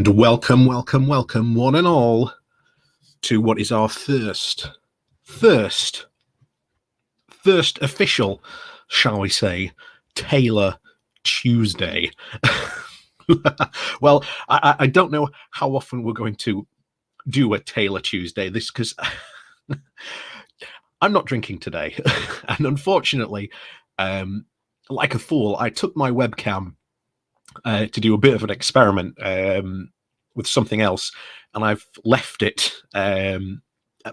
And welcome, one and all, to what is our first official, shall we say, Taylor Tuesday. Well, I don't know how often we're going to do a Taylor Tuesday, because I'm not drinking today. And unfortunately, like a fool, I took my webcam to do a bit of an experiment with something else, and I've left it at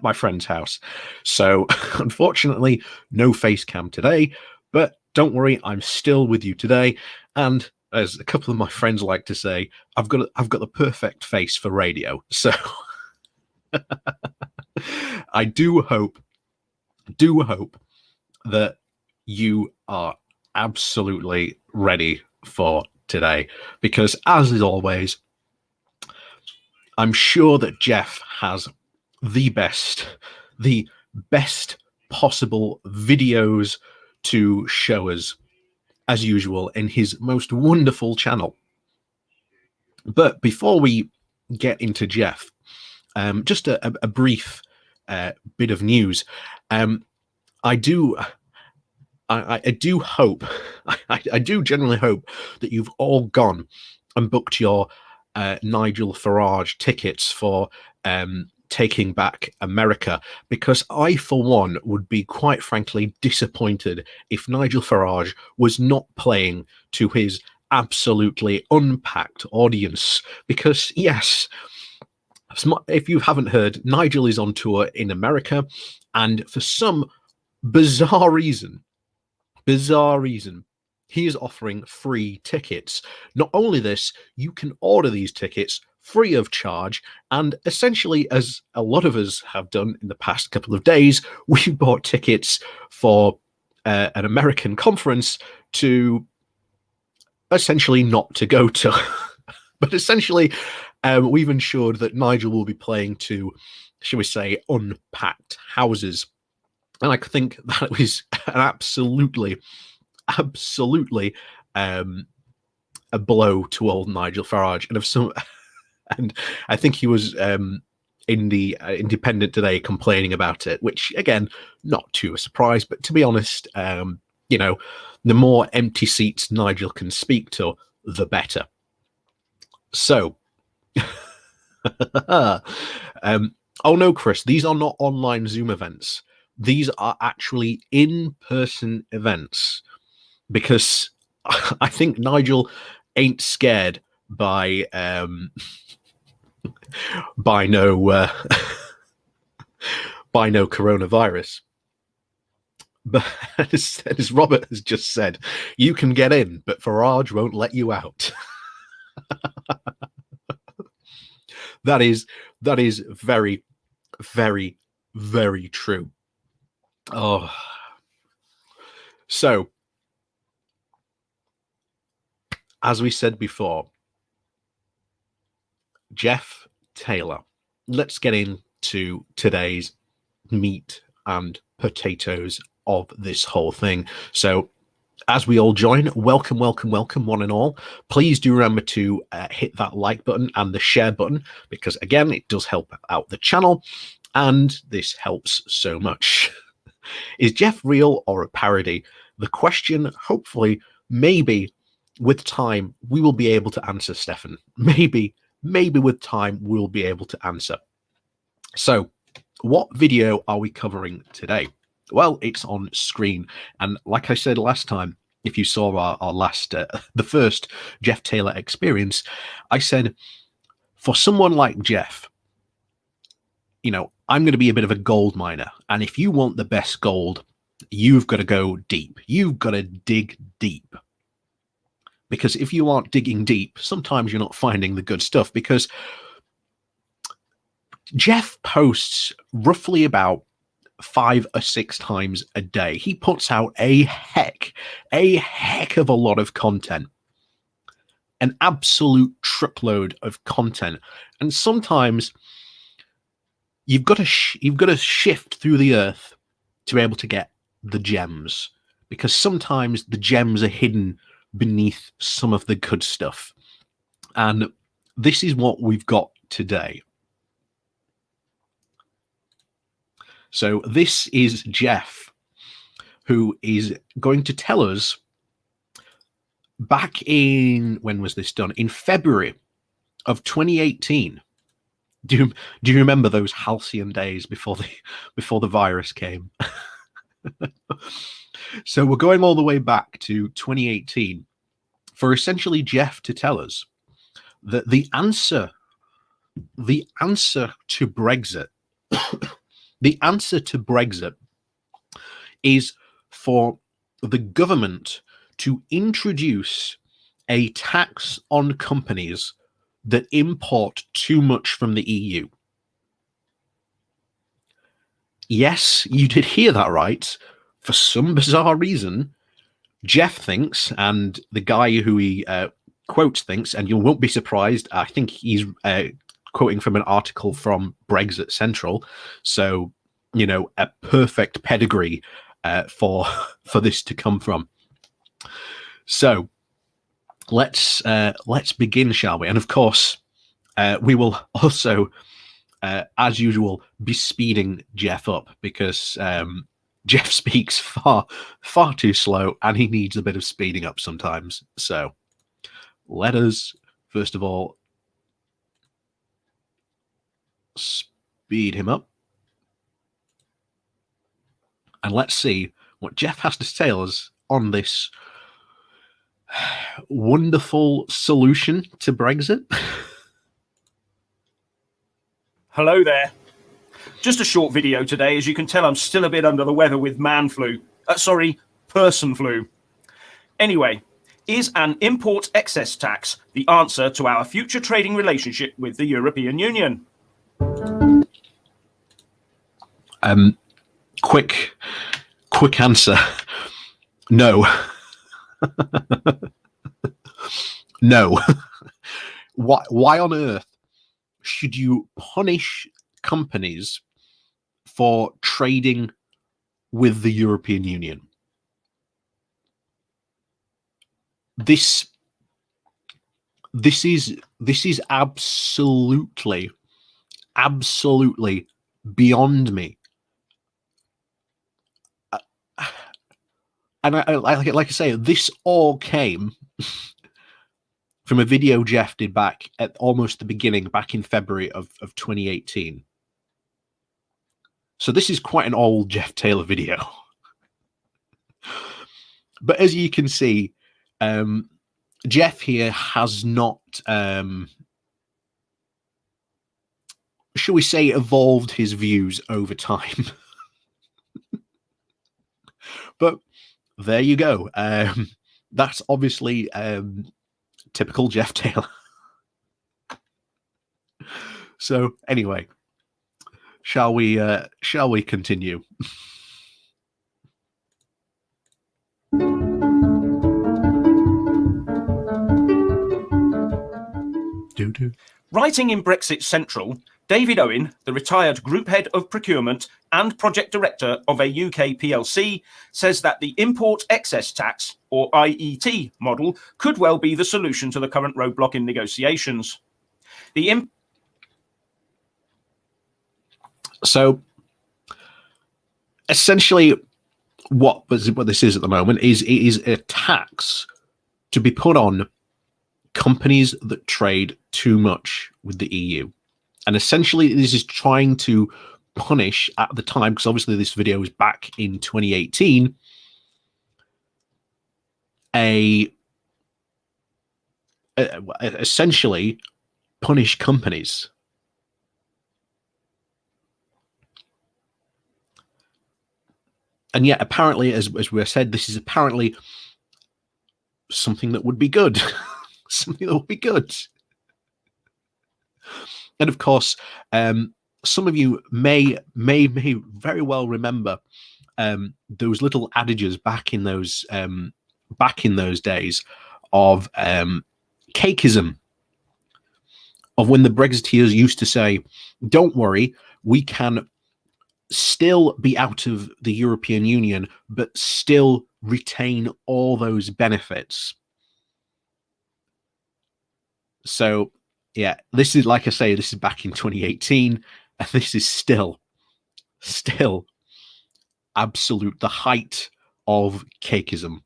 my friend's house. So unfortunately, no face cam today, but don't worry, I'm still with you today. And as a couple of my friends like to say, I've got the perfect face for radio. So I do hope that you are absolutely ready for today, because as is always, I'm sure that Jeff has the best possible videos to show us, as usual, in his most wonderful channel. But before we get into Jeff, just a brief bit of news. I do hope, I do genuinely hope that you've all gone and booked your Nigel Farage tickets for Taking Back America, because I, for one, would be quite frankly disappointed if Nigel Farage was not playing to his absolutely unpacked audience. Because yes, if you haven't heard, Nigel is on tour in America, and for some bizarre reason, he is offering free tickets. Not only this, you can order these tickets free of charge, and essentially, as a lot of us have done in the past couple of days, we bought tickets for an American conference to essentially not to go to. But essentially, we've ensured that Nigel will be playing to, shall we say, unpacked houses. And I think that was an absolutely a blow to old Nigel Farage. And I think he was in the Independent today complaining about it, which again, not too a surprise. But to be honest, the more empty seats Nigel can speak to, the better. So, oh no, Chris, these are not online Zoom events. These are actually in-person events, because I think Nigel ain't scared by no coronavirus. But as Robert has just said, you can get in, but Farage won't let you out. That is very, very, very true. Oh, so as we said before, Jeff Taylor. Let's get into today's meat and potatoes of this whole thing. So as we all join, welcome, one and all. Please do remember to hit that like button and the share button, because again, it does help out the channel, and this helps so much. Is Jeff real or a parody? The question, hopefully, maybe with time, we will be able to answer, Stefan. Maybe with time, we'll be able to answer. So, what video are we covering today? Well, it's on screen. And like I said last time, if you saw our last, the first Jeff Taylor experience, I said, for someone like Jeff, I'm going to be a bit of a gold miner. And if you want the best gold, you've got to go deep. You've got to dig deep. Because if you aren't digging deep, sometimes you're not finding the good stuff. Because Jeff posts roughly about 5 or 6 times a day. He puts out a heck of a lot of content. An absolute truckload of content. And sometimes you've got to shift through the earth to be able to get the gems, because sometimes the gems are hidden beneath some of the good stuff. And this is what we've got today. So this is Jeff, who is going to tell us back in, when was this done? In February of 2018. Do you remember those halcyon days before the virus came? So we're going all the way back to 2018 for essentially Jeff to tell us that the answer to Brexit, the answer to Brexit is for the government to introduce a tax on companies that import too much from the EU. Yes, you did hear that right. For some bizarre reason, Jeff thinks, and the guy who he quotes thinks, and you won't be surprised, I think he's quoting from an article from Brexit Central, so, you know, a perfect pedigree for this to come from. So let's begin, shall we? And of course, we will also, as usual, be speeding Jeff up, because Jeff speaks far too slow, and he needs a bit of speeding up sometimes. So let us, first of all, speed him up. And let's see what Jeff has to tell us on this wonderful solution to Brexit. Hello there. Just a short video today. As you can tell, I'm still a bit under the weather with man flu. Person flu. Anyway, is an import excess tax the answer to our future trading relationship with the European Union? Quick answer. No. No. Why on earth should you punish companies for trading with the European Union? This is absolutely beyond me. And like I say, this all came from a video Jeff did back at almost the beginning, back in February of 2018. So this is quite an old Jeff Taylor video. But as you can see, Jeff here has not, shall we say, evolved his views over time. But there you go. That's obviously typical Jeff Taylor. So anyway, shall we continue? Writing in Brexit Central, David Owen, the retired Group Head of Procurement and Project Director of a UK PLC, says that the Import Excess Tax, or IET, model could well be the solution to the current roadblock in negotiations. So, essentially, what this is at the moment is it is a tax to be put on companies that trade too much with the EU. And essentially, this is trying to punish, at the time, because obviously this video is back in 2018, essentially punish companies. And yet, apparently, as we said, this is apparently something that would be good. Something that would be good. And of course, some of you may very well remember those little adages back in those days of cakeism, of when the Brexiteers used to say, "Don't worry, we can still be out of the European Union, but still retain all those benefits." So Yeah, this is, like I say, this is back in 2018, and this is still absolute the height of cakeism.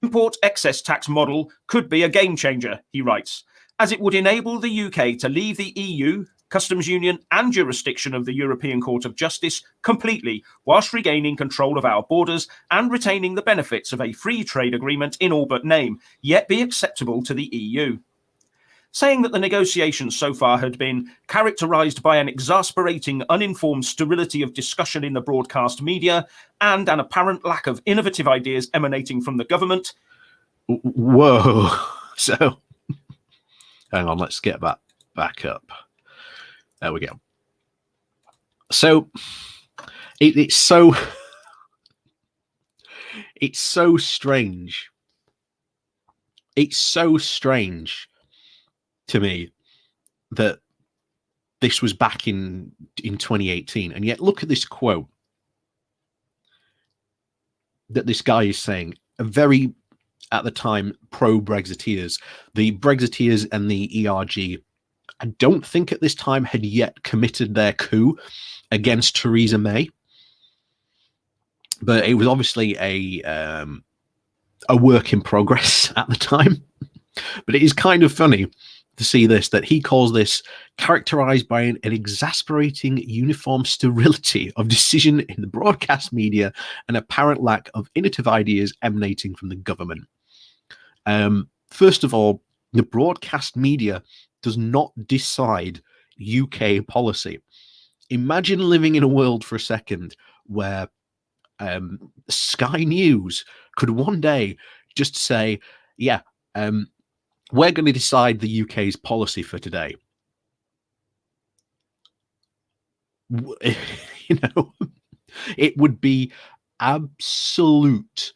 Import excess tax model could be a game changer, he writes, as it would enable the UK to leave the EU, customs union and jurisdiction of the European Court of Justice completely, whilst regaining control of our borders and retaining the benefits of a free trade agreement in all but name, yet be acceptable to the EU. Saying that the negotiations so far had been characterised by an exasperating, uninformed sterility of discussion in the broadcast media and an apparent lack of innovative ideas emanating from the government. Whoa. So, hang on, let's get that back up. There we go. So, it's so strange. It's so strange to me that this was back in 2018, and yet look at this quote that this guy is saying. A very, at the time, pro-Brexiteers, the Brexiteers and the ERG, I don't think at this time had yet committed their coup against Theresa May, but it was obviously a work in progress at the time. But it is kind of funny to see this, that he calls this characterized by an exasperating uniform sterility of decision in the broadcast media and apparent lack of innovative ideas emanating from the government. First of all, the broadcast media does not decide UK policy. Imagine living in a world for a second where Sky News could one day just say, yeah, we're going to decide the UK's policy for today. You know, it would be absolute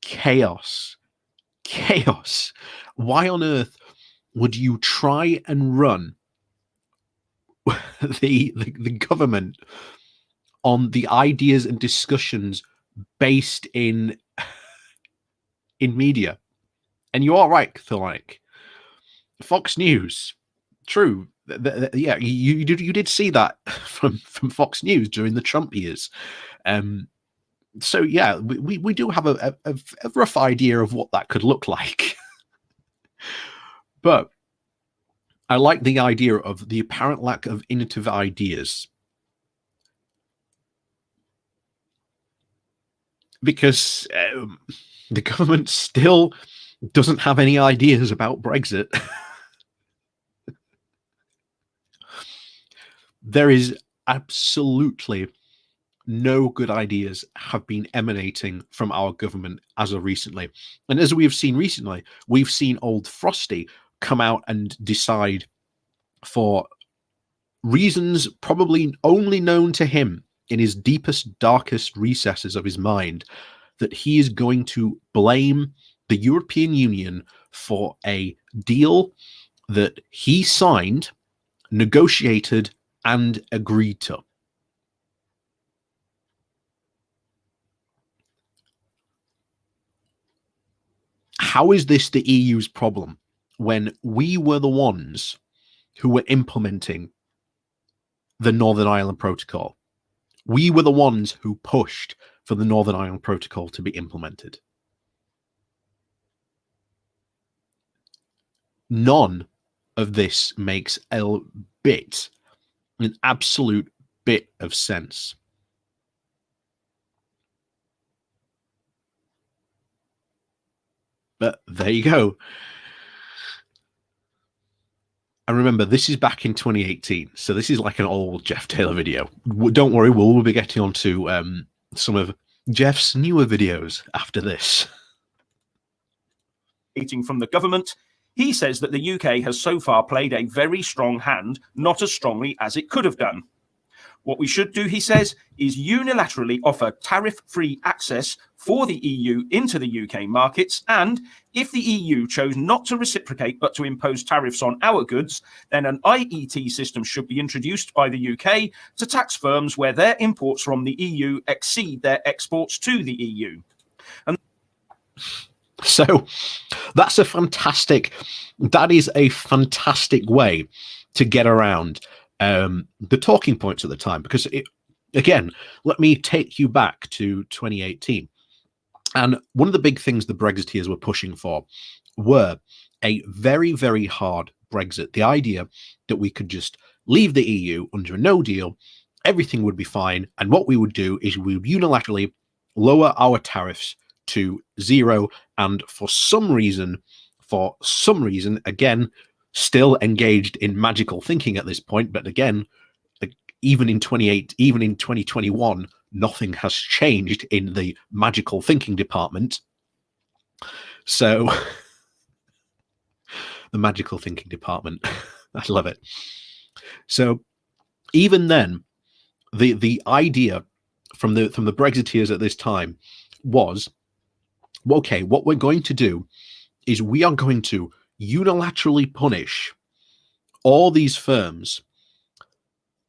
chaos. Why on earth would you try and run the government on the ideas and discussions based in media? And you are right, Thornick. Fox News, true. Yeah, you did see that from Fox News during the Trump years. So yeah, we do have a rough idea of what that could look like. But I like the idea of the apparent lack of innovative ideas, because the government still doesn't have any ideas about Brexit. There is absolutely no good ideas have been emanating from our government as of recently. And as we have seen recently, we've seen old Frosty come out and decide, for reasons probably only known to him in his deepest, darkest recesses of his mind, that he is going to blame the European Union for a deal that he signed, negotiated, and agreed to. How is this the EU's problem when we were the ones who were implementing the Northern Ireland Protocol? We were the ones who pushed for the Northern Ireland Protocol to be implemented. None of this makes an absolute bit of sense. But there you go. And remember, this is back in 2018, so this is like an old Jeff Taylor video. Don't worry, we'll be getting on to some of Jeff's newer videos after this. From the government, he says that the UK has so far played a very strong hand, not as strongly as it could have done. What we should do, he says, is unilaterally offer tariff-free access for the EU into the UK markets, and if the EU chose not to reciprocate but to impose tariffs on our goods, then an IET system should be introduced by the UK to tax firms where their imports from the EU exceed their exports to the EU. And So that is a fantastic way to get around the talking points at the time, because again, let me take you back to 2018. And one of the big things the Brexiteers were pushing for were a very, very hard Brexit. The idea that we could just leave the EU under a no deal, everything would be fine. And what we would do is we would unilaterally lower our tariffs to zero. And for some reason, again, still engaged in magical thinking at this point, but again, even in 2021, nothing has changed in the magical thinking department. So the magical thinking department, I love it. So even then, the idea from the Brexiteers at this time was, okay, what we're going to do is we are going to unilaterally punish all these firms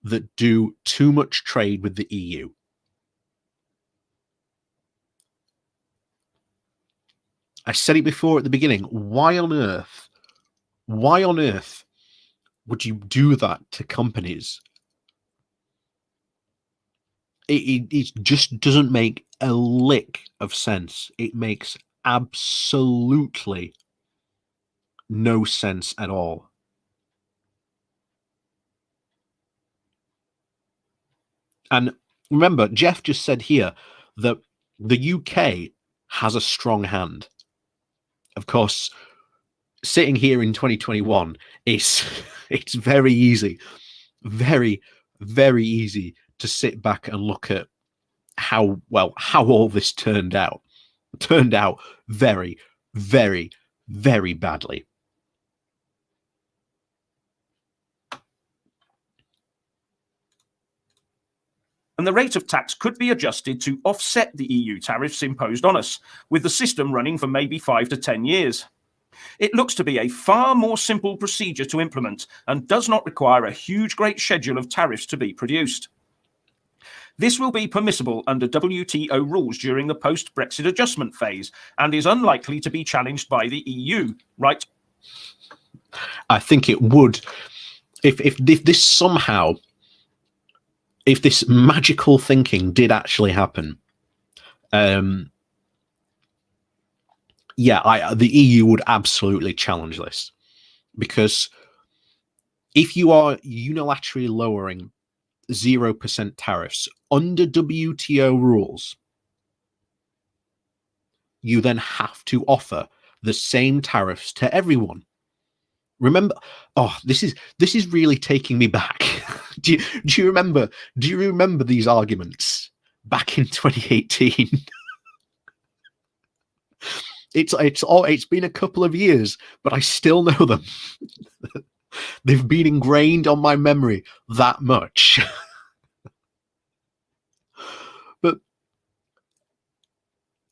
that do too much trade with the EU. I said it before at the beginning. Why on earth would you do that to companies? It just doesn't make a lick of sense. It makes absolutely no sense at all. And remember, Jeff just said here that the UK has a strong hand. Of course, sitting here in 2021, it's very easy, very, very easy to sit back and look at how all this turned out. It turned out very, very, very badly. And the rate of tax could be adjusted to offset the EU tariffs imposed on us, with the system running for maybe 5 to 10 years. It looks to be a far more simple procedure to implement and does not require a huge great schedule of tariffs to be produced. This will be permissible under WTO rules during the post-Brexit adjustment phase and is unlikely to be challenged by the EU, right? I think it would. If this magical thinking did actually happen, the EU would absolutely challenge this, because if you are unilaterally lowering 0% tariffs under WTO rules, you then have to offer the same tariffs to everyone. Remember, this is really taking me back. Do you remember these arguments back in 2018? It's been a couple of years, but I still know them. They've been ingrained on my memory that much. But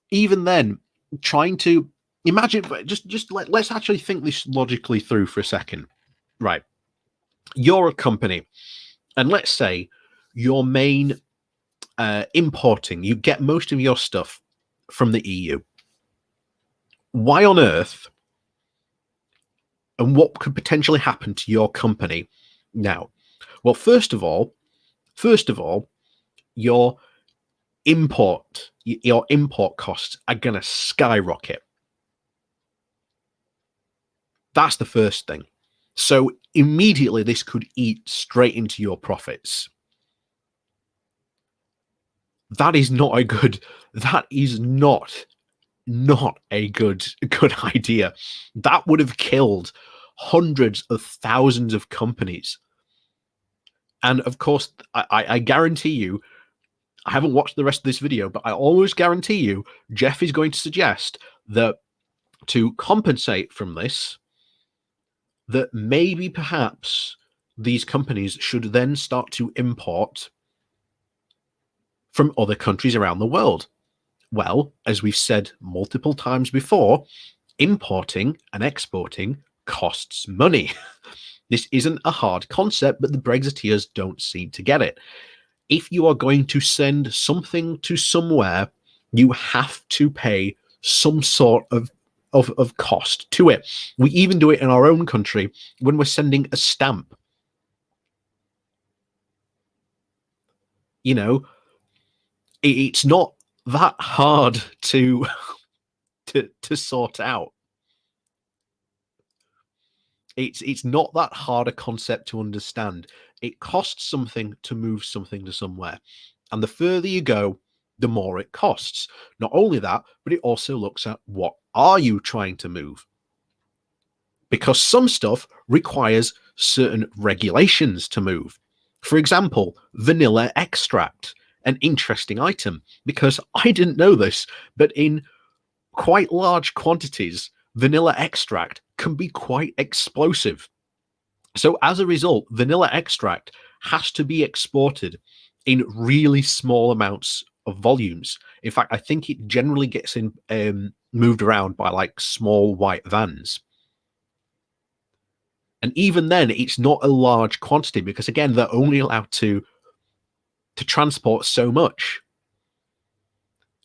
even then, trying to imagine, let's actually think this logically through for a second. Right. You're a company, and let's say your main importing, you get most of your stuff from the EU. Why on earth, and what could potentially happen to your company now? Well, first of all, your import costs are going to skyrocket. That's the first thing. So immediately this could eat straight into your profits. That is not a good idea. That would have killed hundreds of thousands of companies. And of course, I guarantee you, I haven't watched the rest of this video, but I almost guarantee you, Jeff is going to suggest that to compensate from this, that maybe perhaps these companies should then start to import from other countries around the world. Well, as we've said multiple times before, importing and exporting costs money. This isn't a hard concept, but the Brexiteers don't seem to get it. If you are going to send something to somewhere, you have to pay some sort of of cost to it. We even do it in our own country when we're sending a stamp. You know, it's not that hard to sort out. It's not that hard a concept to understand. It costs something to move something to somewhere, and the further you go, the more it costs. Not only that, but it also looks at what are you trying to move, because some stuff requires certain regulations to move. For example, vanilla extract, an interesting item, because I didn't know this, but in quite large quantities, vanilla extract can be quite explosive. So as a result, vanilla extract has to be exported in really small amounts of volumes. In fact, I think it generally gets moved around by like small white vans. And even then, it's not a large quantity because, again, they're only allowed to transport so much.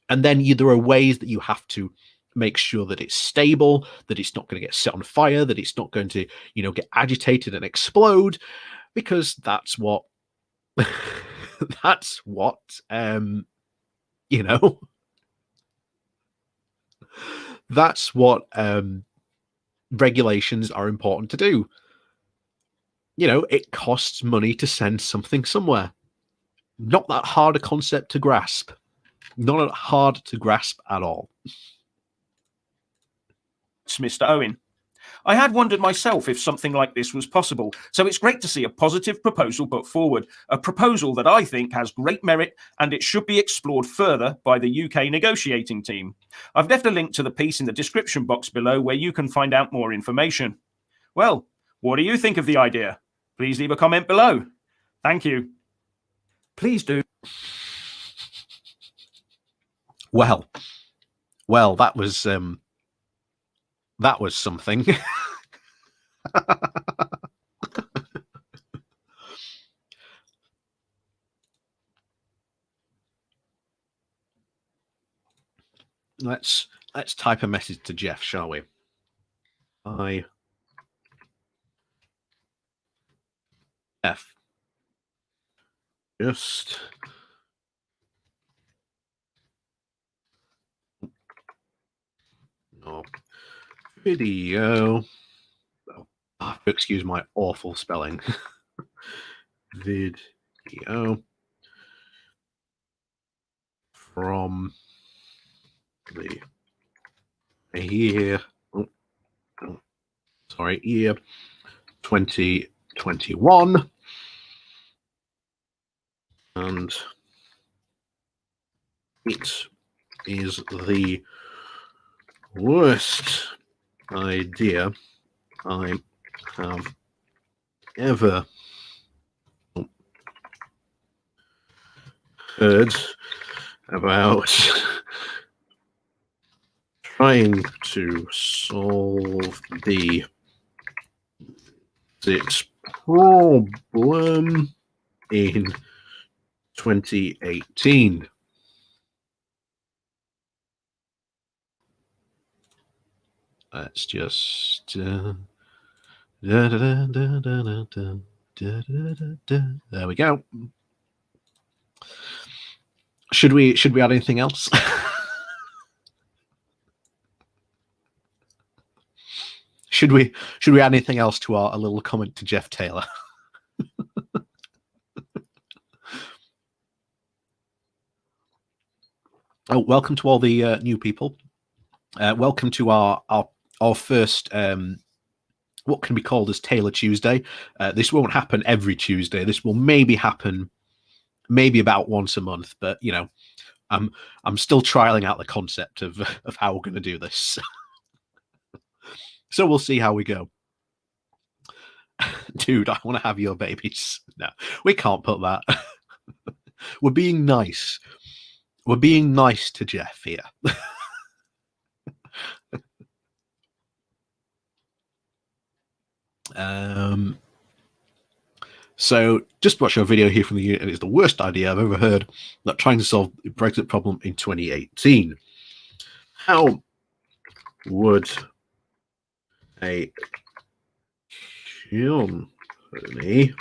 And then there are ways that you have to make sure that it's stable, that it's not going to get set on fire, that it's not going to, get agitated and explode, because that's what that's what that's what regulations are important to do. It costs money to send something somewhere. Not that hard a concept to grasp. Not hard to grasp at all. Mr. Owen. I had wondered myself if something like this was possible, so it's great to see a positive proposal put forward, a proposal that I think has great merit and it should be explored further by the UK negotiating team. I've left a link to the piece in the description box below where you can find out more information. Well, what do you think of the idea? Please leave a comment below. Thank you. Please do. Well, that was something. Let's type a message to Jeff, shall we? Jeff, just no video. Oh, excuse my awful spelling. Video from the year. Year 2021, and it is the worst idea I have ever heard about trying to solve the problem in 2018. Let's just there we go. Should we add anything else? Should we add anything else to our little comment to Jeff Taylor? Oh, welcome to all the new people. Welcome to our first what can be called as Taylor Tuesday. This won't happen every Tuesday. This will maybe happen about once a month, but I'm still trialing out the concept of how we're going to do this. So we'll see how we go. Dude, I want to have your babies. No, we can't put that. We're being nice. We're being nice to Jeff here. So just watch our video here from the unit, and it's the worst idea I've ever heard, that trying to solve the Brexit problem in 2018. How would a company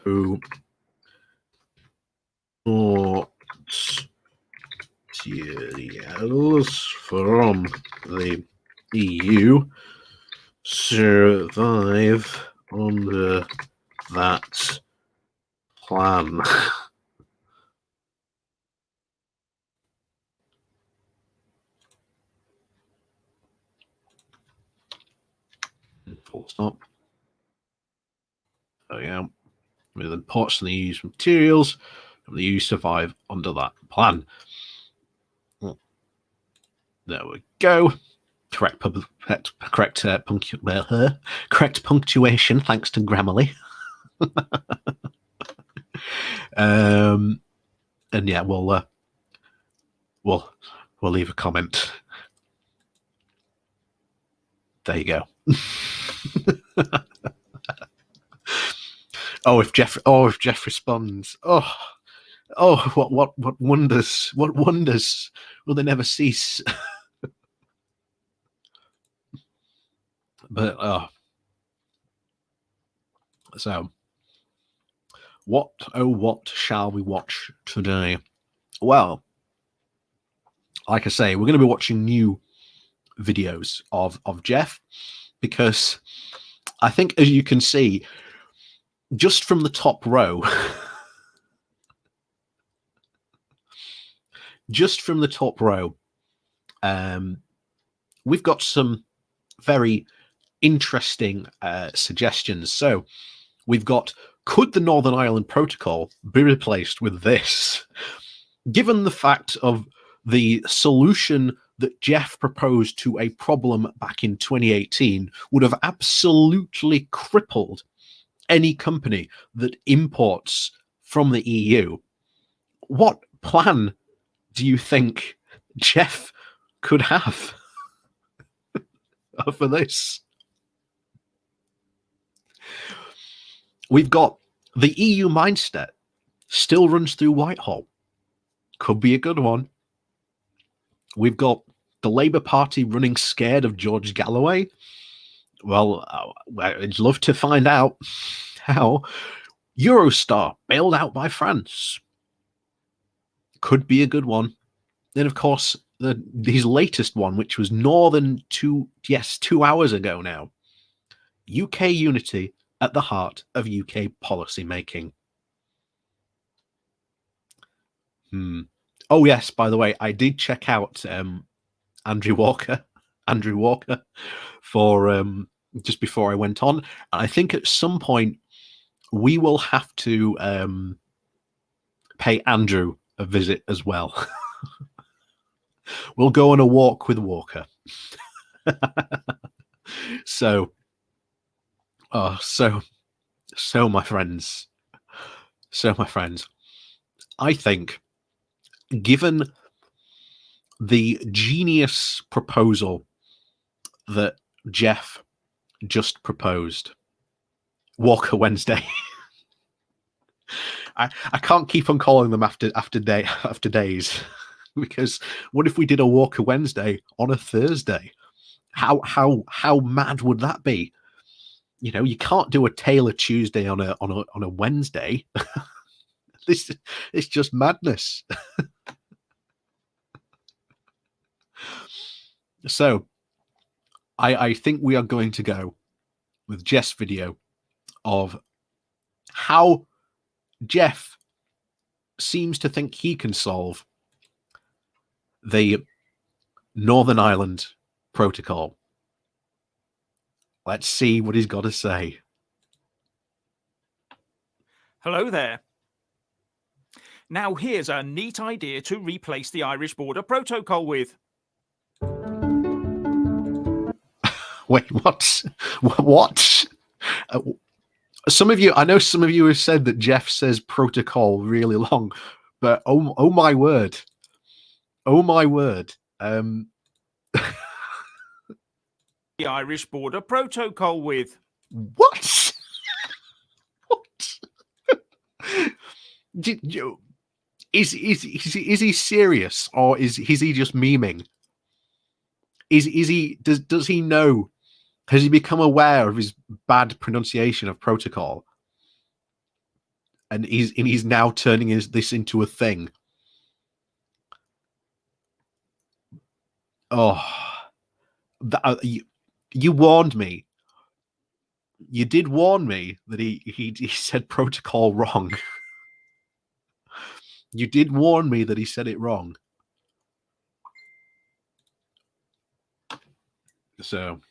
who imports materials from the EU survive under that plan? Full stop. Oh yeah. With imports and the EU's materials from the EU survive under that plan. There we go. Correct punctuation, thanks to Grammarly. And yeah, we'll leave a comment. There you go. If Jeff responds, what wonders will they never cease? But so what shall we watch today? Well, like I say, we're going to be watching new videos of Jeff, because I think, as you can see, just from the top row, we've got some very interesting suggestions. So we've got, could the Northern Ireland Protocol be replaced with this? Given the fact of the solution that Jeff proposed to a problem back in 2018 would have absolutely crippled any company that imports from the EU, what plan do you think Jeff could have for this? We've got the EU mindset still runs through Whitehall. Could be a good one. We've got the Labour Party running scared of George Galloway. Well, I'd love to find out how. Eurostar bailed out by France. Could be a good one. Then, of course, his latest one, which was 2 hours ago now. UK unity at the heart of UK policy making. Oh yes, by the way, I did check out Andrew Walker for just before I went on. And I think at some point we will have to pay Andrew a visit as well. We'll go on a walk with Walker. So my friends, I think, given the genius proposal that Jeff just proposed, Walker Wednesday. I can't keep on calling them after days, because what if we did a Walker Wednesday on a Thursday? How mad would that be? You know, you can't do a Taylor Tuesday on a Wednesday. It's just madness. So I think we are going to go with Jeff's video of how Jeff seems to think he can solve the Northern Ireland Protocol. Let's see what he's got to say. Hello there. Now here's a neat idea to replace the Irish Border Protocol with. Wait, what? What? Some of you have said that Jeff says protocol really long, but oh my word. The Irish Border Protocol with. What? What? Is he serious, or is he just memeing? Is he does he know? Has he become aware of his bad pronunciation of protocol? And he's now turning this into a thing. Oh, you warned me. You did warn me that he said protocol wrong. You did warn me that he said it wrong. So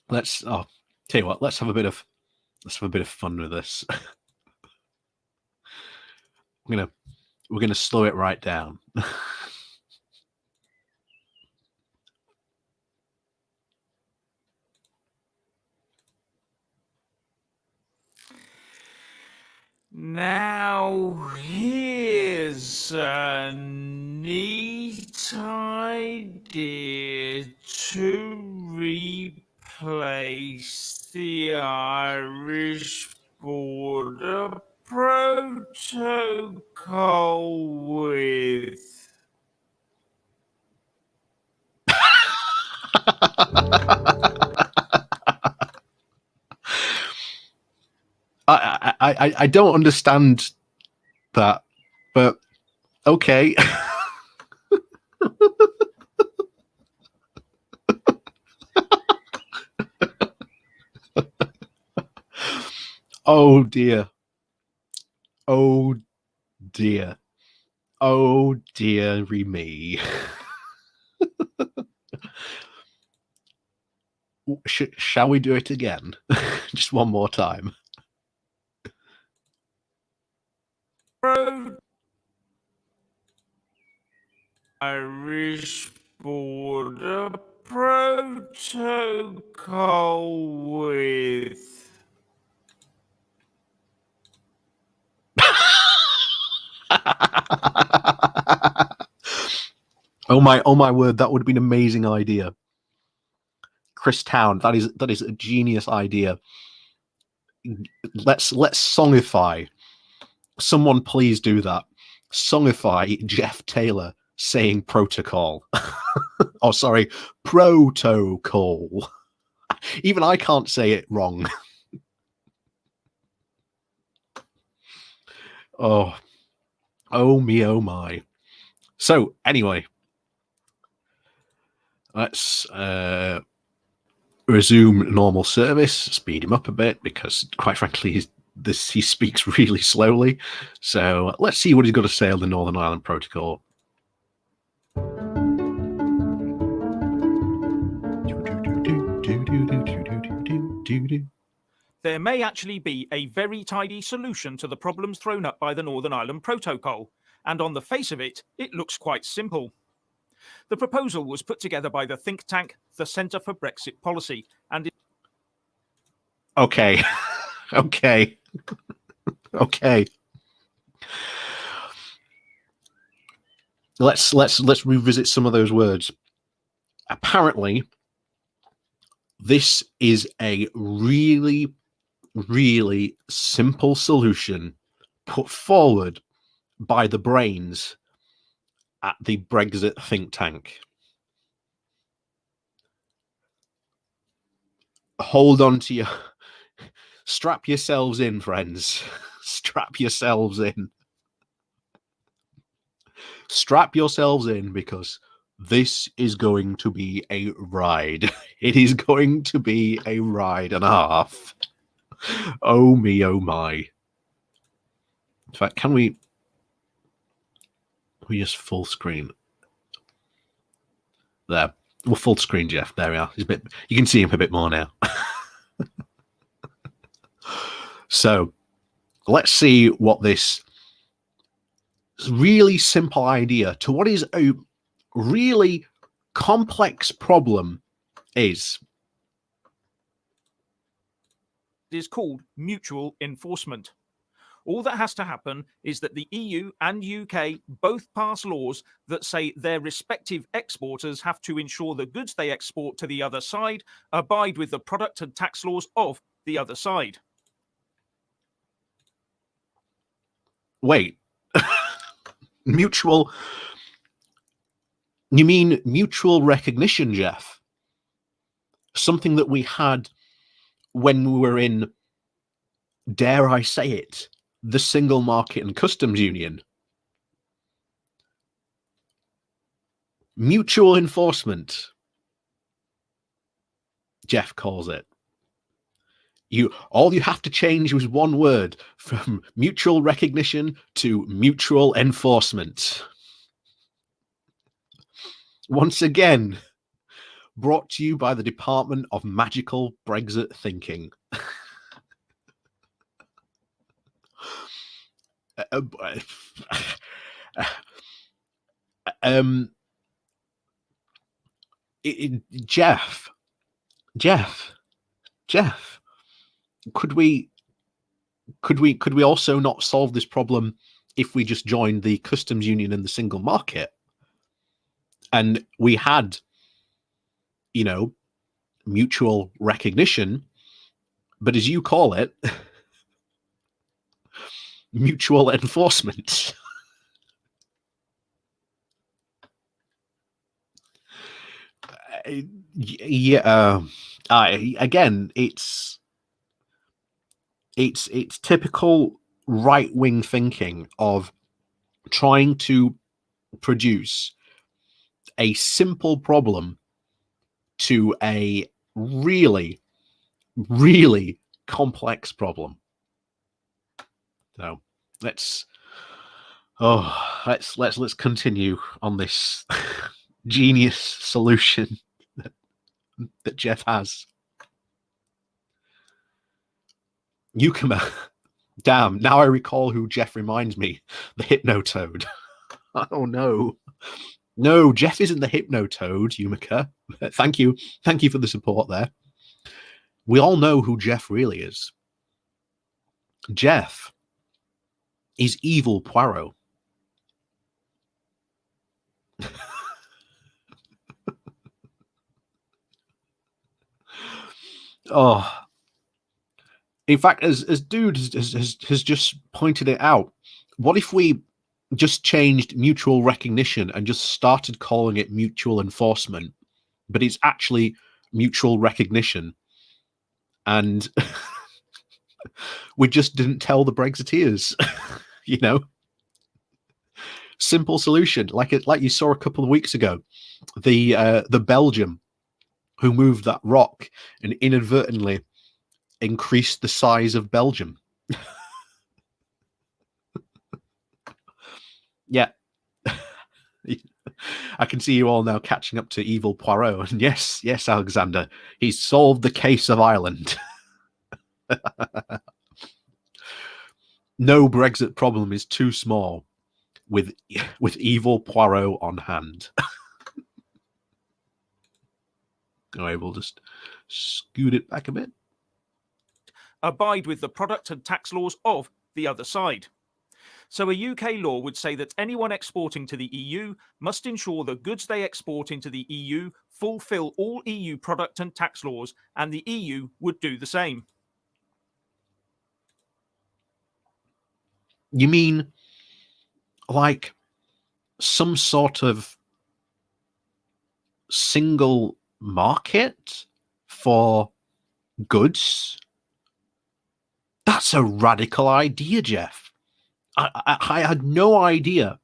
let's tell you what, let's have a bit of fun with this. We're gonna slow it right down. Now here's a neat idea to replace the Irish border protocol with. I don't understand that, but okay. Oh dear. Oh dear. Oh dearie me. Shall we do it again? Just one more time. Irish border protocol with. Oh my word, that would have been an amazing idea. Chris Town, that is a genius idea. Let's songify. Someone please do that. Songify Jeff Taylor saying protocol. Oh, sorry, protocol. Even I can't say it wrong. Oh me, oh my. So anyway, let's resume normal service, speed him up a bit because, quite frankly, he speaks really slowly. So let's see what he's got to say on the Northern Ireland Protocol. There may actually be a very tidy solution to the problems thrown up by the Northern Ireland Protocol, and on the face of it, it looks quite simple. The proposal was put together by the think tank, the Centre for Brexit Policy, and Okay. Okay. Okay. Let's revisit some of those words. Apparently, this is a really, really simple solution put forward by the brains at the Brexit think tank. Hold on to your... Strap yourselves in, friends. Strap yourselves in. Strap yourselves in, because this is going to be a ride. It is going to be a ride and a half. Oh me, oh my. In fact, can we just full screen? There. We'll full screen Jeff. There we are. He's a bit, you can see him a bit more now. So let's see what this really simple idea to what is a really complex problem is. it is called mutual enforcement. All that has to happen is that the EU and UK both pass laws that say their respective exporters have to ensure the goods they export to the other side abide with the product and tax laws of the other side. Wait. Mutual. You mean mutual recognition, Jeff? Something that we had when we were in, dare I say it, the Single Market and Customs Union. Mutual enforcement, Jeff calls it. All you have to change was one word from mutual recognition to mutual enforcement. Once again, brought to you by the Department of Magical Brexit Thinking. Jeff, could we also not solve this problem if we just joined the customs union and the single market? And we had, mutual recognition, but as you call it, mutual enforcement. Yeah. Again, it's typical right-wing thinking of trying to produce a simple problem to a really, really complex problem. So let's continue on this genius solution that Jeff has. Yukima. Damn, now I recall who Jeff reminds me. The Hypnotoad. Oh no. No, Jeff isn't the Hypnotoad, Yumika. Thank you for the support there. We all know who Jeff really is. Jeff is evil Poirot. Oh, in fact, as Dude has just pointed it out, what if we just changed mutual recognition and just started calling it mutual enforcement, but it's actually mutual recognition, and we just didn't tell the Brexiteers, Simple solution, like you saw a couple of weeks ago, the Belgian who moved that rock and inadvertently increased the size of Belgium. Yeah. I can see you all now catching up to evil Poirot. And yes, Alexander, he's solved the case of Ireland. No Brexit problem is too small with evil Poirot on hand. I will just scoot it back a bit. Abide with the product and tax laws of the other side. So a UK law would say that anyone exporting to the EU must ensure that goods they export into the EU fulfill all EU product and tax laws, and the EU would do the same. You mean like some sort of single market for goods? That's a radical idea, Jeff. I had no idea.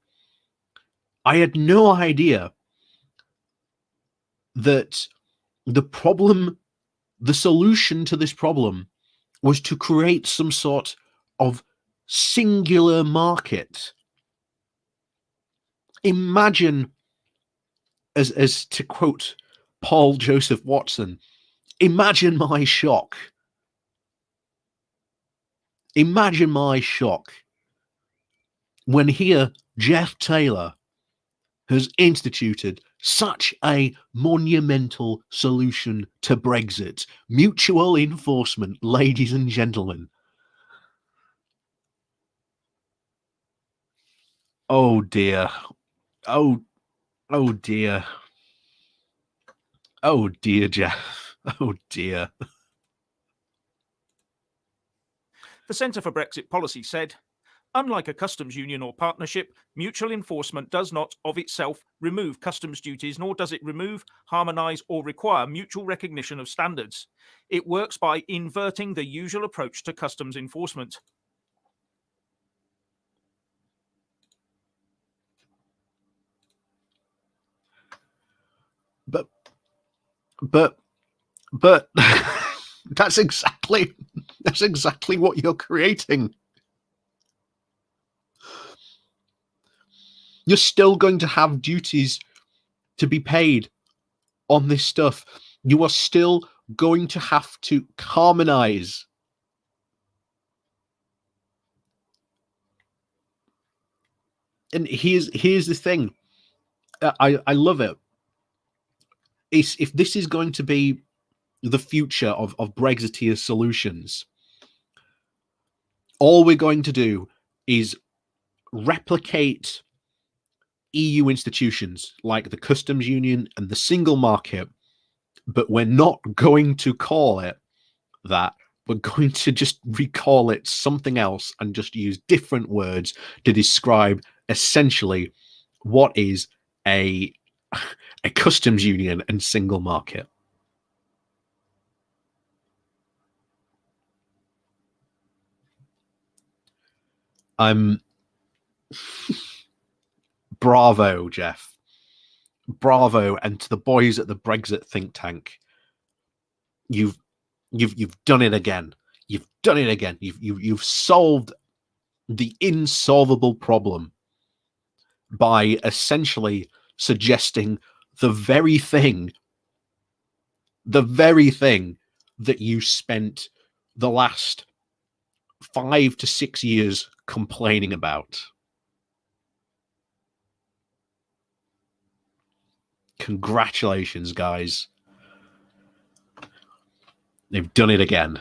I had no idea that the solution to this problem was to create some sort of singular market. Imagine, as to quote Paul Joseph Watson, imagine my shock. Imagine my shock when here Jeff Taylor has instituted such a monumental solution to Brexit. Mutual enforcement, ladies and gentlemen. Oh dear. Oh dear. Oh dear, Jeff. Oh dear. The Centre for Brexit Policy said, Unlike a customs union or partnership, mutual enforcement does not, of itself, remove customs duties, nor does it remove, harmonise, or require mutual recognition of standards. It works by inverting the usual approach to customs enforcement. But that's exactly what you're creating. You're still going to have duties to be paid on this stuff. You are still going to have to harmonize. And here's the thing. I love it. If this is going to be the future of Brexiteer solutions, all we're going to do is replicate EU institutions like the customs union and the single market, but we're not going to call it that. We're going to just recall it something else and just use different words to describe essentially what is a customs union and single market. Bravo, Jeff. Bravo, and to the boys at the Brexit think tank. You've done it again. You've done it again. You've solved the insolvable problem by essentially suggesting the very thing that you spent the last 5 to 6 years complaining about. Congratulations, guys. They've done it again.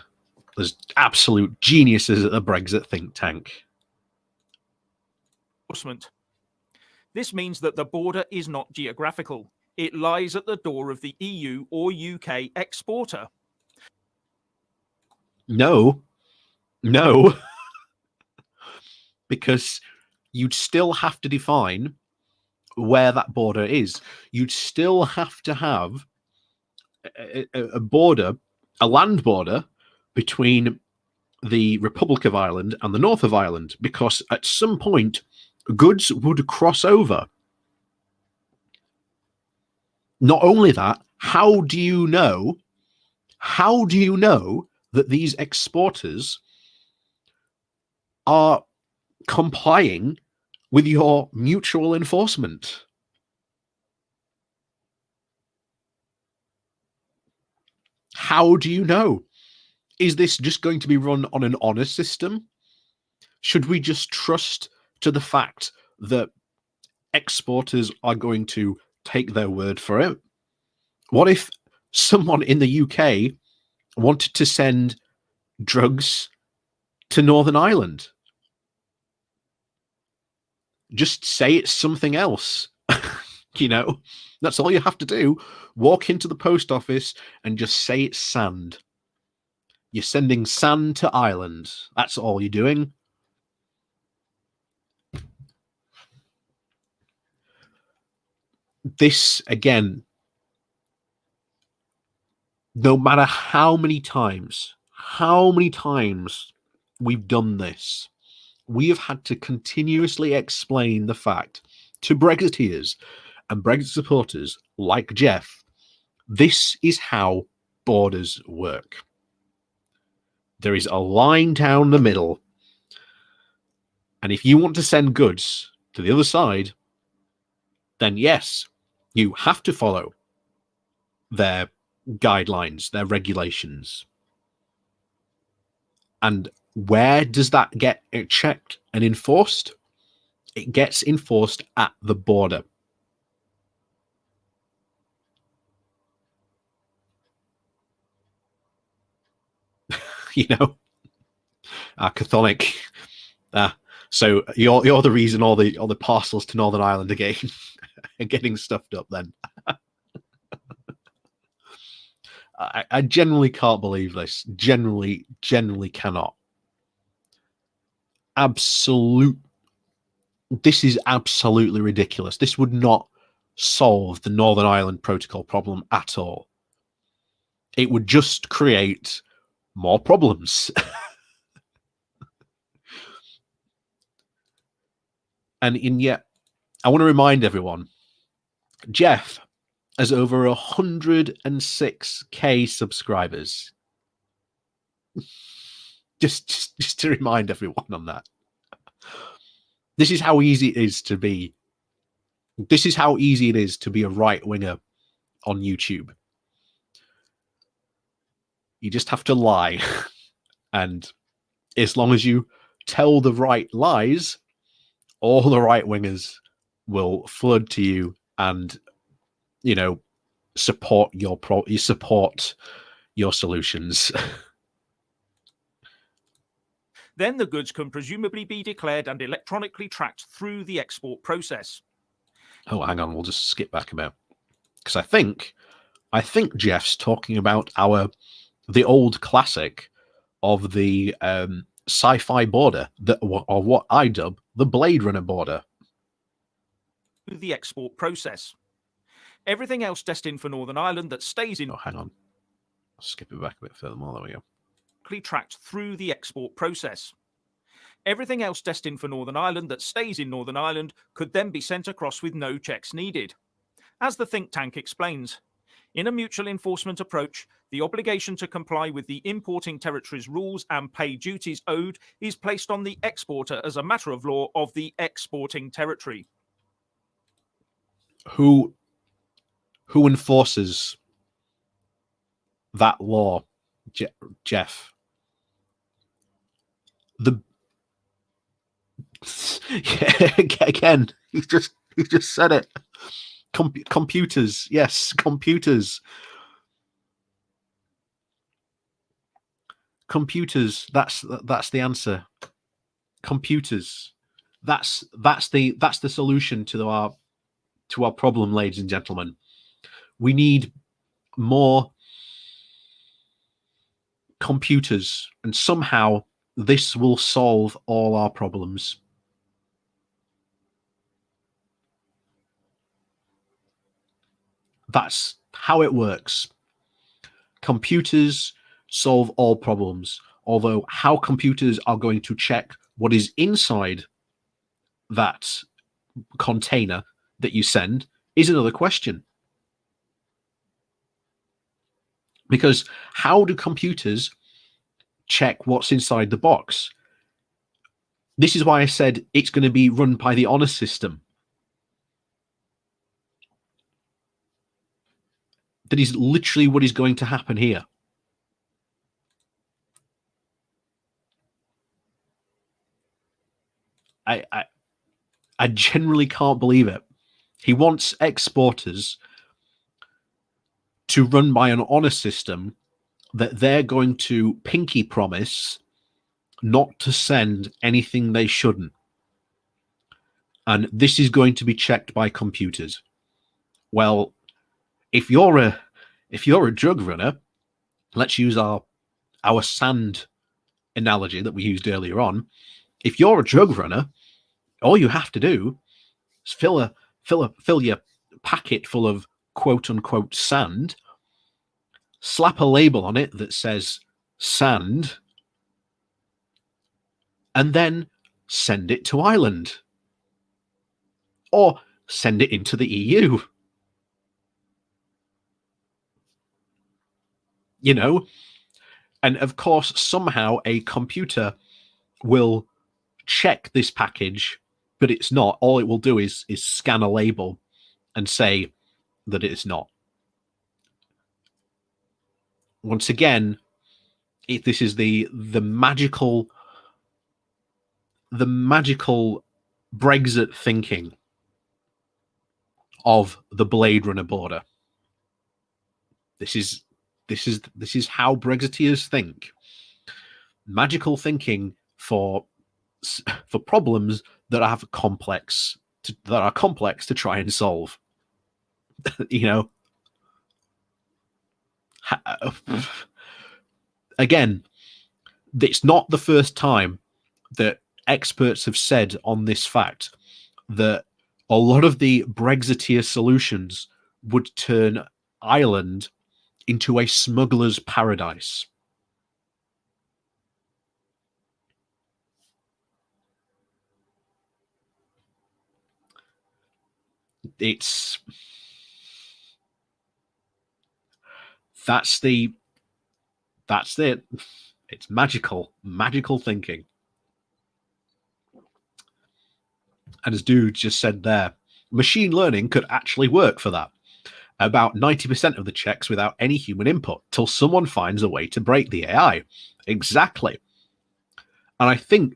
There's absolute geniuses at the Brexit think tank. This means that the border is not geographical. It lies at the door of the EU or UK exporter. No. Because you'd still have to define where that border is. You'd still have to have a border, a land border between the Republic of Ireland and the North of Ireland, because at some point goods would cross over. Not only that, how do you know that these exporters are complying with your mutual enforcement? How do you know? Is this just going to be run on an honor system? Should we just trust to the fact that exporters are going to take their word for it? What if someone in the UK wanted to send drugs to Northern Ireland? Just say it's something else. That's all you have to do. Walk into the post office and just say it's sand. You're sending sand to Ireland. That's all you're doing. This, again, no matter how many times we've done this, we have had to continuously explain the fact to Brexiteers and Brexit supporters like Jeff, this is how borders work. There is a line down the middle, and if you want to send goods to the other side, then yes, you have to follow their guidelines, their regulations. And where does that get checked and enforced? It gets enforced at the border. Catholic. So you're the reason all the parcels to Northern Ireland are getting stuffed up. Then I generally can't believe this. Generally cannot. absolutely ridiculous. This would not solve the Northern Ireland Protocol problem at all. It would just create more problems. And yet, I want to remind everyone, Jeff has over 106k subscribers. Just to remind everyone on that. This is how easy it is to be. This is how easy it is to be a right winger on YouTube. You just have to lie, and as long as you tell the right lies, all the right wingers will flood to you and, you know, support your solutions. Then the goods can presumably be declared and electronically tracked through the export process. Oh, hang on, we'll just skip back a bit, because I think Jeff's talking about the old classic of the sci-fi border, or what I dub the Blade Runner border. The export process. Everything else destined for Northern Ireland that stays in. Oh, hang on. I'll skip it back a bit further more. There we go. Tracked through the export process. Everything else destined for Northern Ireland that stays in Northern Ireland could then be sent across with no checks needed. As the think tank explains, in a mutual enforcement approach, the obligation to comply with the importing territory's rules and pay duties owed is placed on the exporter as a matter of law of the exporting territory. Who enforces that law, Jeff? Again, he just said it. Computers, yes, computers. That's the answer. Computers. That's the solution to our problem, ladies and gentlemen. We need more computers, and somehow this will solve all our problems. That's how it works. Computers solve all problems. Although how computers are going to check what is inside that container that you send is another question. Because how do computers check what's inside the box? This is why I said it's going to be run by the honor system. That is literally what is going to happen here. I generally can't believe it. He wants exporters to run by an honor system that they're going to pinky promise not to send anything they shouldn't. And this is going to be checked by computers. Well, if you're a drug runner, let's use our sand analogy that we used earlier on. If you're a drug runner, all you have to do is fill your packet full of quote unquote sand, slap a label on it that says sand, and then send it to Ireland. Or send it into the EU. You know? And of course, somehow a computer will check this package, but it's not. All it will do is scan a label and say that it is not. Once again, this is the magical Brexit thinking of the Blade Runner border. This is how Brexiteers think. Magical thinking for problems that are complex to try and solve. You know. Again, it's not the first time that experts have said on this fact that a lot of the Brexiteer solutions would turn Ireland into a smuggler's paradise. That's it. It's magical thinking. And as Dude just said there, machine learning could actually work for that. About 90% of the checks without any human input, till someone finds a way to break the AI. Exactly. And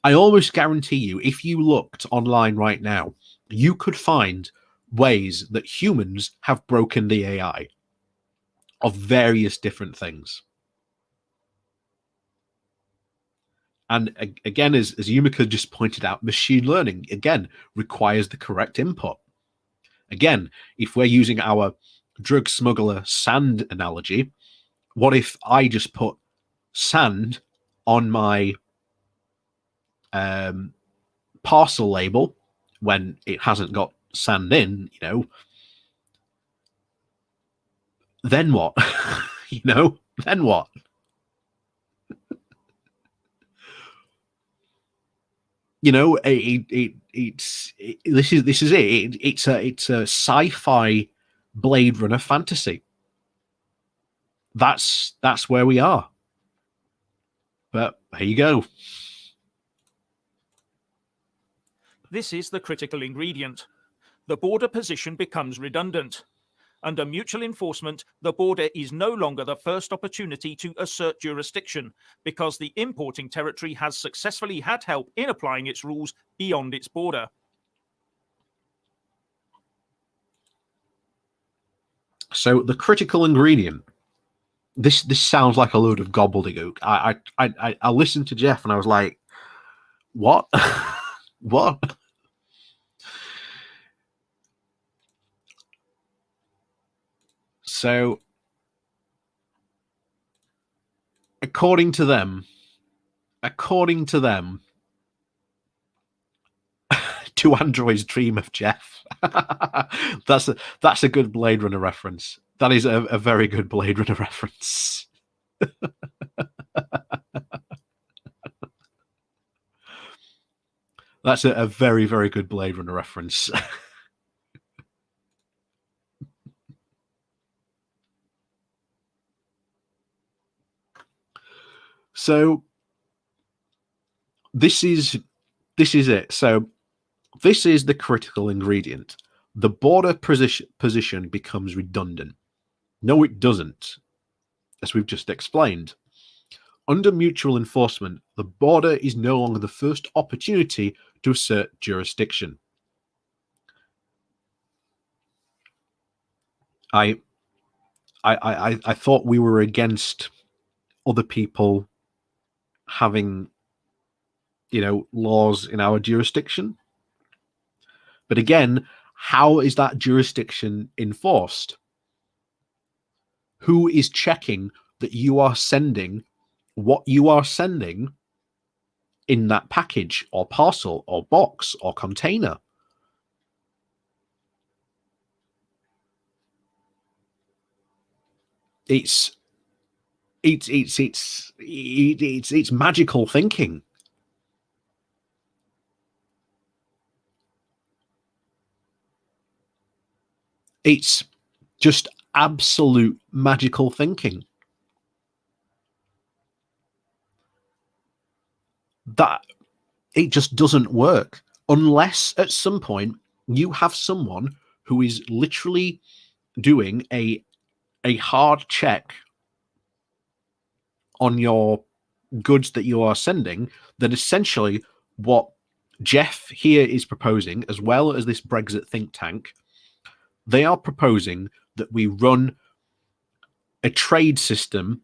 I almost guarantee you, if you looked online right now, you could find ways that humans have broken the AI of various different things. And again, as Yumika just pointed out, machine learning, again, requires the correct input. Again, if we're using our drug smuggler sand analogy, what if I just put sand on my parcel label when it hasn't got sand in, then what? Then what? This is it. It's a sci-fi Blade Runner fantasy. That's where we are. But here you go. This is the critical ingredient. The border position becomes redundant. Under mutual enforcement, the border is no longer the first opportunity to assert jurisdiction because the importing territory has successfully had help in applying its rules beyond its border. So the critical ingredient. This sounds like a load of gobbledygook. I listened to Jeff and I was like, what? What? So, according to them, do androids dream of Jeff? That's a good Blade Runner reference. That is a very good Blade Runner reference. That's a very, very good Blade Runner reference. So this is it. So this is the critical ingredient. The border position becomes redundant. No, it doesn't, as we've just explained. Under mutual enforcement, the border is no longer the first opportunity to assert jurisdiction. I thought we were against other people having, laws in our jurisdiction. But again, how is that jurisdiction enforced? Who is checking that you are sending what you are sending in that package or parcel or box or container? It's magical thinking. It's just absolute magical thinking. That it just doesn't work unless at some point you have someone who is literally doing a hard check on your goods that you are sending. Then essentially what Jeff here is proposing, as well as this Brexit think tank, they are proposing that we run a trade system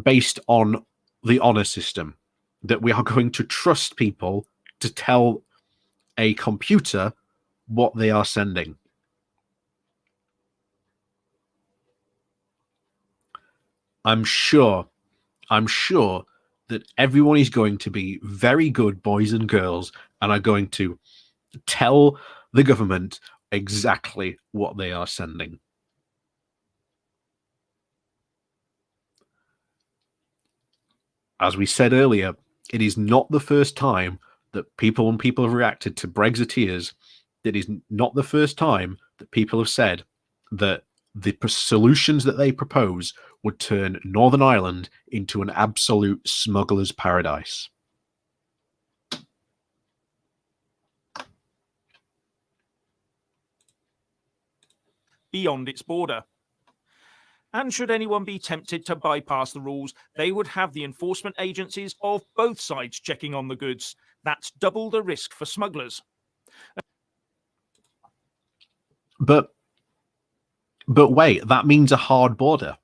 based on the honor system, that we are going to trust people to tell a computer what they are sending. I'm sure that everyone is going to be very good boys and girls and are going to tell the government exactly what they are sending. As we said earlier, it is not the first time that people have reacted to Brexiteers. It is not the first time that people have said that the solutions that they propose would turn Northern Ireland into an absolute smuggler's paradise. Beyond its border. And should anyone be tempted to bypass the rules, they would have the enforcement agencies of both sides checking on the goods. That's double the risk for smugglers. But wait, that means a hard border.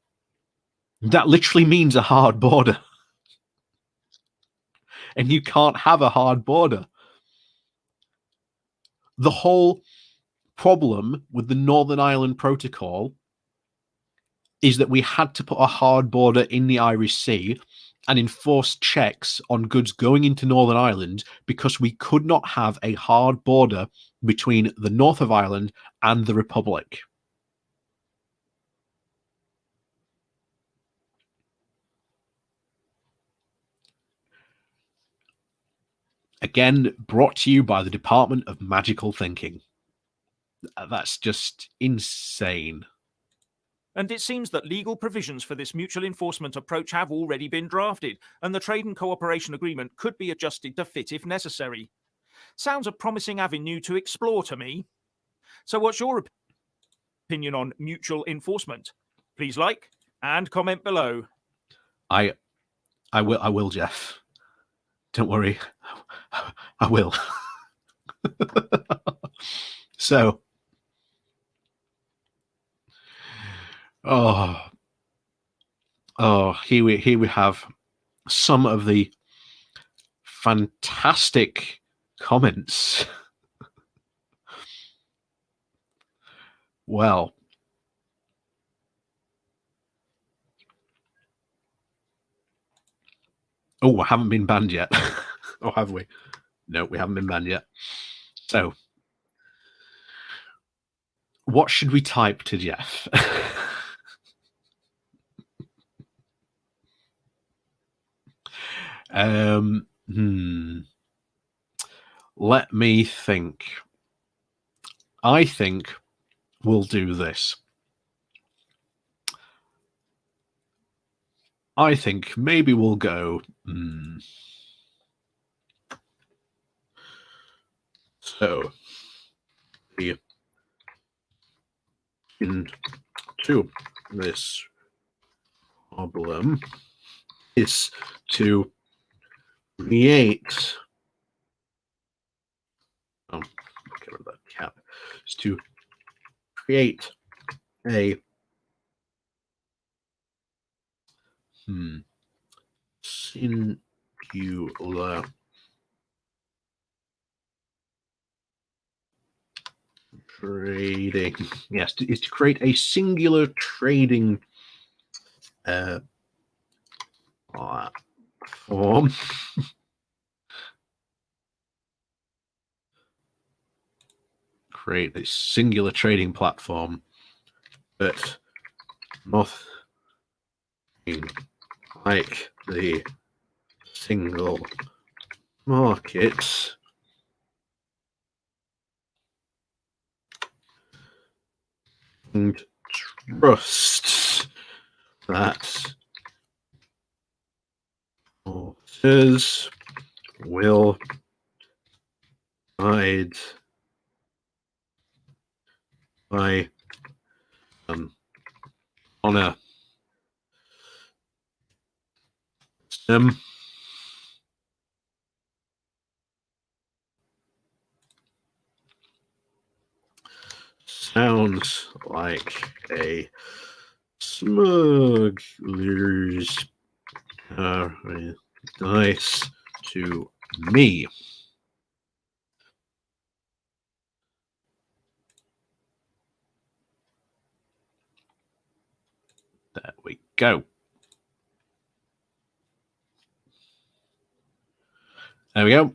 That literally means a hard border. And you can't have a hard border. The whole problem with the Northern Ireland Protocol is that we had to put a hard border in the Irish Sea and enforce checks on goods going into Northern Ireland because we could not have a hard border between the north of Ireland and the Republic. Again, brought to you by the Department of Magical Thinking. That's just insane. And it seems that legal provisions for this mutual enforcement approach have already been drafted, and the Trade and Cooperation Agreement could be adjusted to fit if necessary. Sounds a promising avenue to explore to me. So what's your opinion on mutual enforcement? Please like and comment below. I will, Jeff. Don't worry. I will. So, here we have some of the fantastic comments. Well, I haven't been banned yet. Or have we? No, we haven't been banned yet. So, what should we type to Jeff? Let me think. I think we'll do this. I think maybe we'll go. So, into this problem is to create. Get rid of that cap. Is to create a singular trading. Yes, is to create a singular trading platform. Create a singular trading platform, but nothing like the single market. And trust that authors will guide by honor them. Sounds like a smuggler's paradise to me. There we go. There we go.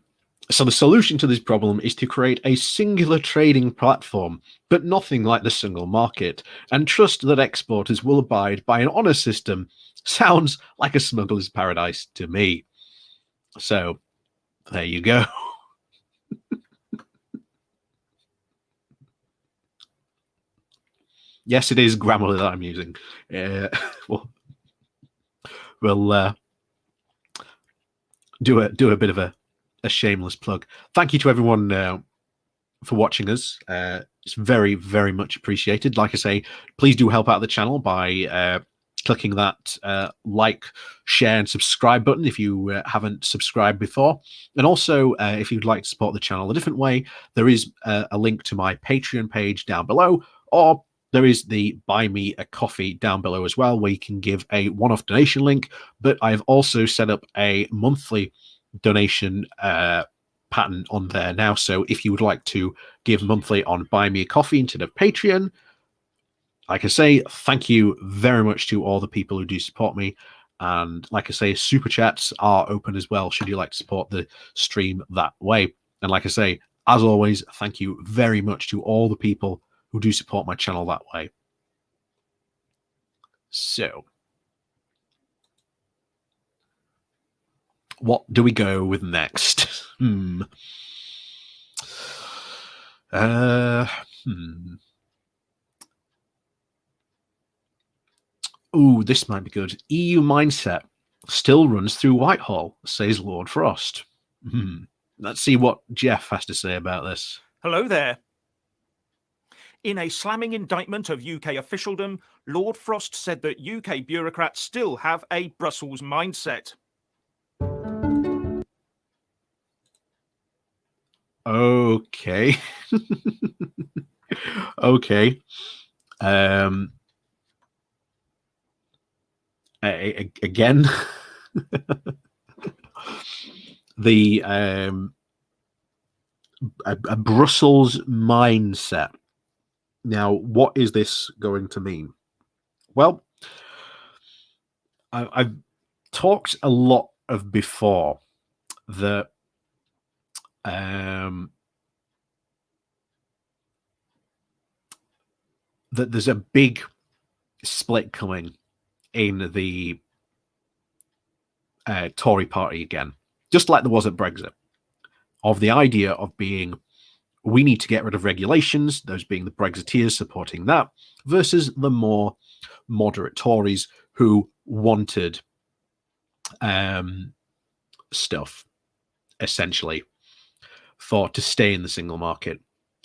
So the solution to this problem is to create a singular trading platform, but nothing like the single market, and trust that exporters will abide by an honor system. Sounds like a smuggler's paradise to me. So there you go. Yes, it is Grammarly that I'm using. We'll do a bit of a shameless plug. Thank you to everyone for watching us. It's very, very much appreciated. Like I say, please do help out the channel by clicking that like, share, and subscribe button if you haven't subscribed before. And also, if you'd like to support the channel a different way, there is a link to my Patreon page down below, or there is the Buy Me a Coffee down below as well, where you can give a one-off donation link. But I've also set up a monthly donation pattern on there now. So if you would like to give monthly on Buy Me a Coffee instead of Patreon, like I say, thank you very much to all the people who do support me. And like I say, super chats are open as well, should you like to support the stream that way. And like I say, as always, thank you very much to all the people who do support my channel that way. So, what do we go with next? Ooh, this might be good. EU mindset still runs through Whitehall, says Lord Frost. Let's see what Jeff has to say about this. Hello there. In a slamming indictment of UK officialdom, Lord Frost said that UK bureaucrats still have a Brussels mindset. Okay. Okay. Again, the a Brussels mindset. Now, what is this going to mean? Well, I've talked a lot of before that that there's a big split coming in the Tory party again, just like there was at Brexit, of the idea of being, we need to get rid of regulations, those being the Brexiteers supporting that, versus the more moderate Tories who wanted stuff, essentially, to stay in the single market.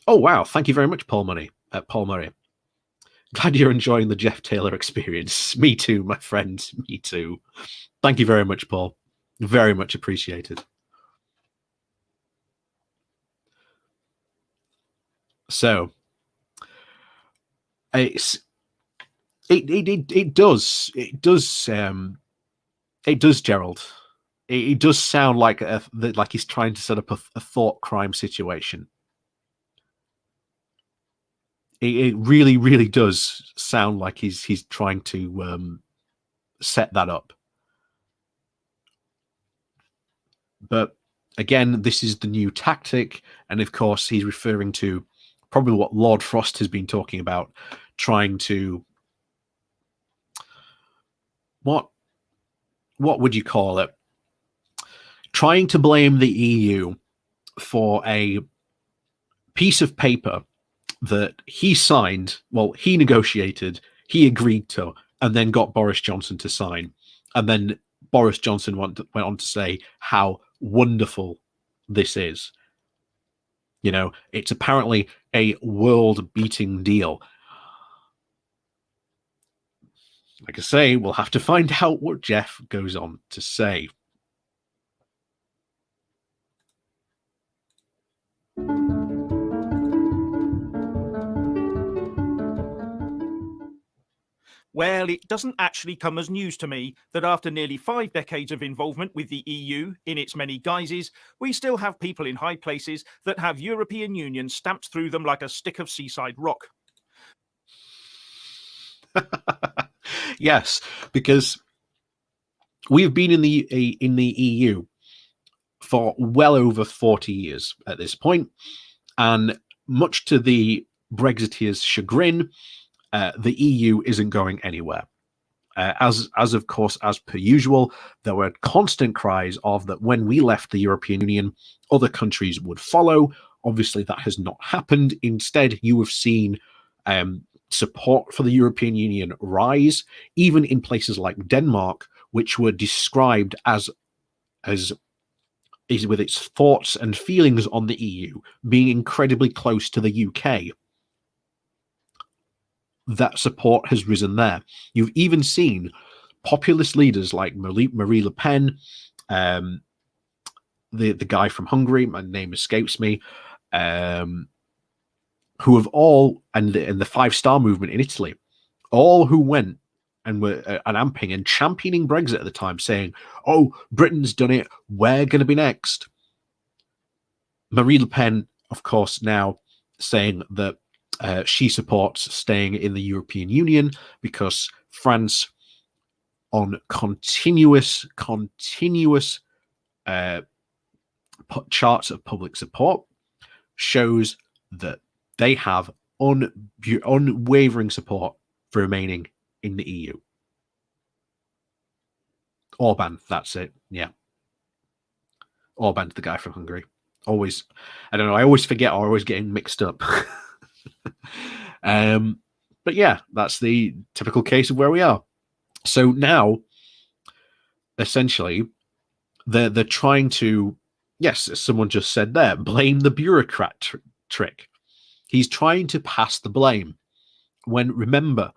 Oh, wow. Thank you very much, Paul Murray. Glad you're enjoying the Jeff Taylor experience. Me too, my friend. Me too. Thank you very much, Paul. Very much appreciated. So it does, Gerald. It does sound like he's trying to set up a thought crime situation. It really, really does sound like he's trying to set that up. But again, this is the new tactic, and of course, he's referring to probably what Lord Frost has been talking about, trying to what would you call it? Trying to blame the EU for a piece of paper that he signed, well, he negotiated, he agreed to, and then got Boris Johnson to sign. And then Boris Johnson went on to say how wonderful this is. You know, it's apparently a world-beating deal. Like I say, we'll have to find out what Jeff goes on to say. Well, it doesn't actually come as news to me that after nearly 5 decades of involvement with the EU in its many guises, we still have people in high places that have European Union stamped through them like a stick of seaside rock. Yes, because we've been in the EU for well over 40 years at this point, and much to the Brexiteers' chagrin, the EU isn't going anywhere. As of course, as per usual, there were constant cries of that when we left the European Union, other countries would follow. Obviously, that has not happened. Instead, you have seen support for the European Union rise, even in places like Denmark, which were described as is with its thoughts and feelings on the EU being incredibly close to the UK. That support has risen there. You've even seen populist leaders like Marie Le Pen, the guy from Hungary, my name escapes me, who have all, and the Five Star Movement in Italy, all who went and were amping and championing Brexit at the time, saying, "Oh, Britain's done it. We're going to be next." Marie Le Pen, of course, now saying that she supports staying in the European Union because France, on continuous charts of public support, shows that they have unwavering support for remaining in the EU. Orban, that's it. Yeah. Orban's the guy from Hungary. Always, I don't know, I always forget or always getting mixed up. But yeah, that's the typical case of where we are. So now, essentially, they're trying to, yes, as someone just said there, blame the bureaucrat trick. He's trying to pass the blame. When, remember,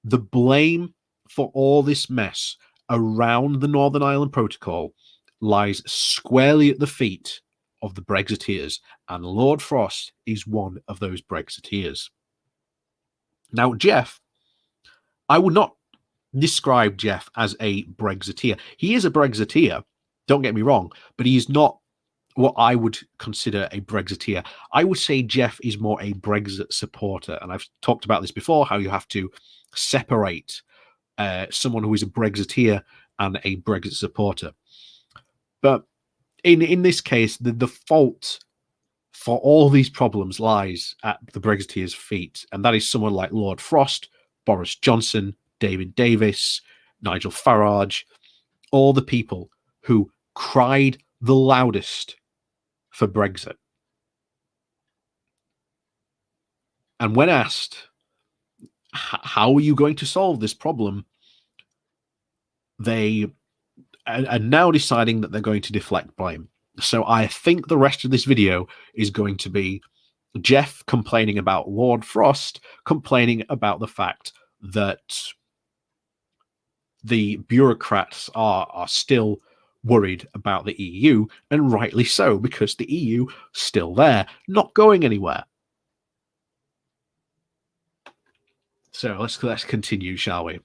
the blame for all this mess around the Northern Ireland Protocol lies squarely at the feet of the Brexiteers, and Lord Frost is one of those Brexiteers. Now, Jeff, I would not describe Jeff as a Brexiteer. He is a Brexiteer, don't get me wrong, but he's not what I would consider a Brexiteer. I would say Jeff is more a Brexit supporter, and I've talked about this before, how you have to separate someone who is a Brexiteer and a Brexit supporter. But in this case, the fault for all these problems lies at the Brexiteers' feet, and that is someone like Lord Frost, Boris Johnson, David Davis, Nigel Farage, all the people who cried the loudest for Brexit. And when asked, how are you going to solve this problem, they are now deciding that they're going to deflect blame. So I think the rest of this video is going to be Jeff complaining about Lord Frost, complaining about the fact that the bureaucrats are still worried about the EU, and rightly so, because the EU still there, not going anywhere. So let's continue, shall we?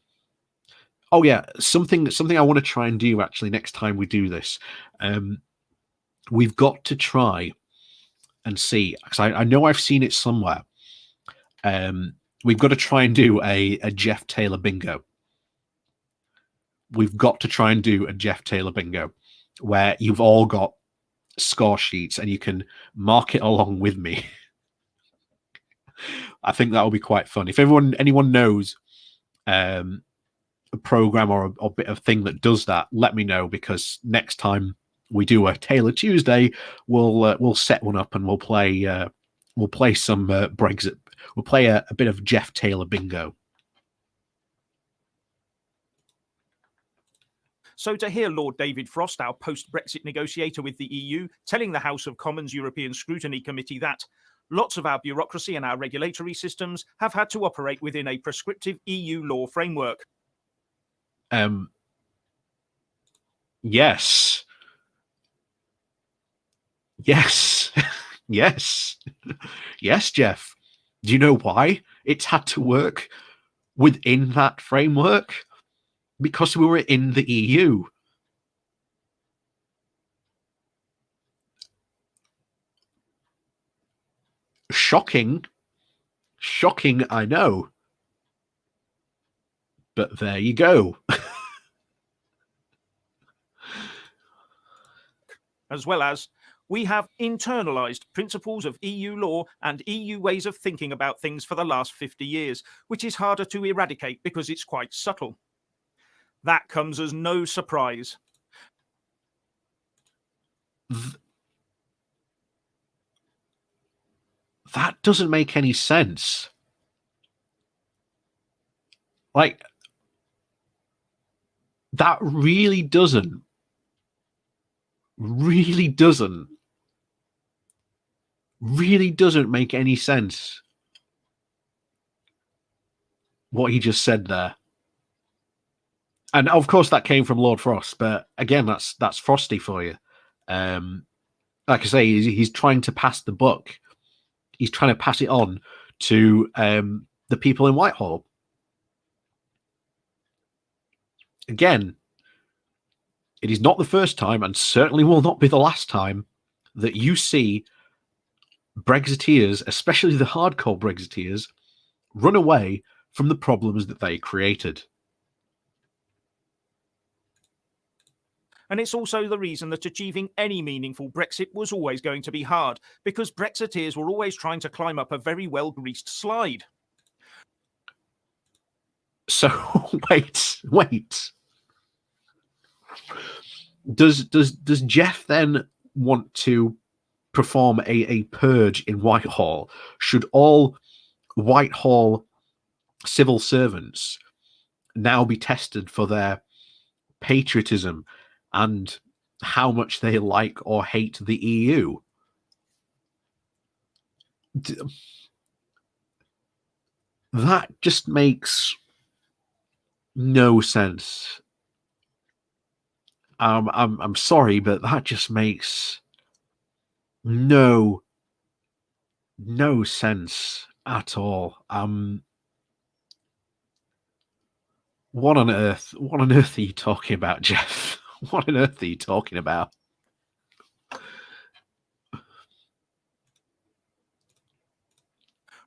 Oh yeah, something I want to try and do actually next time we do this. We've got to try and see, because I know I've seen it somewhere. We've got to try and do a Jeff Taylor bingo. We've got to try and do a Jeff Taylor bingo where you've all got score sheets and you can mark it along with me. I think that will be quite fun. If anyone knows a program or a bit of thing that does that, let me know, because next time we do a Taylor Tuesday, we'll set one up and we'll play some Brexit. We'll play a bit of Jeff Taylor bingo. So to hear Lord David Frost, our post-Brexit negotiator with the EU, telling the House of Commons European Scrutiny Committee that lots of our bureaucracy and our regulatory systems have had to operate within a prescriptive EU law framework. Yes. Yes. Yes. Yes, Jeff. Do you know why it's had to work within that framework? Because we were in the EU. Shocking. Shocking, I know. But there you go. as well as, we have internalised principles of EU law and EU ways of thinking about things for the last 50 years, which is harder to eradicate because it's quite subtle. That comes as no surprise. That doesn't make any sense. Like, that really doesn't make any sense, what he just said there. And of course that came from Lord Frost, but again, that's Frosty for you. Like I say, he's trying to pass the buck. He's trying to pass it on to the people in Whitehall. Again, it is not the first time, and certainly will not be the last time, that you see Brexiteers, especially the hardcore Brexiteers, run away from the problems that they created. And it's also the reason that achieving any meaningful Brexit was always going to be hard, because Brexiteers were always trying to climb up a very well-greased slide. So, wait. Does Jeff then want to perform a purge in Whitehall? Should all Whitehall civil servants now be tested for their patriotism and how much they like or hate the EU? That just makes no sense. I'm sorry, but that just makes no sense at all. What on earth are you talking about, Jeff? What on earth are you talking about?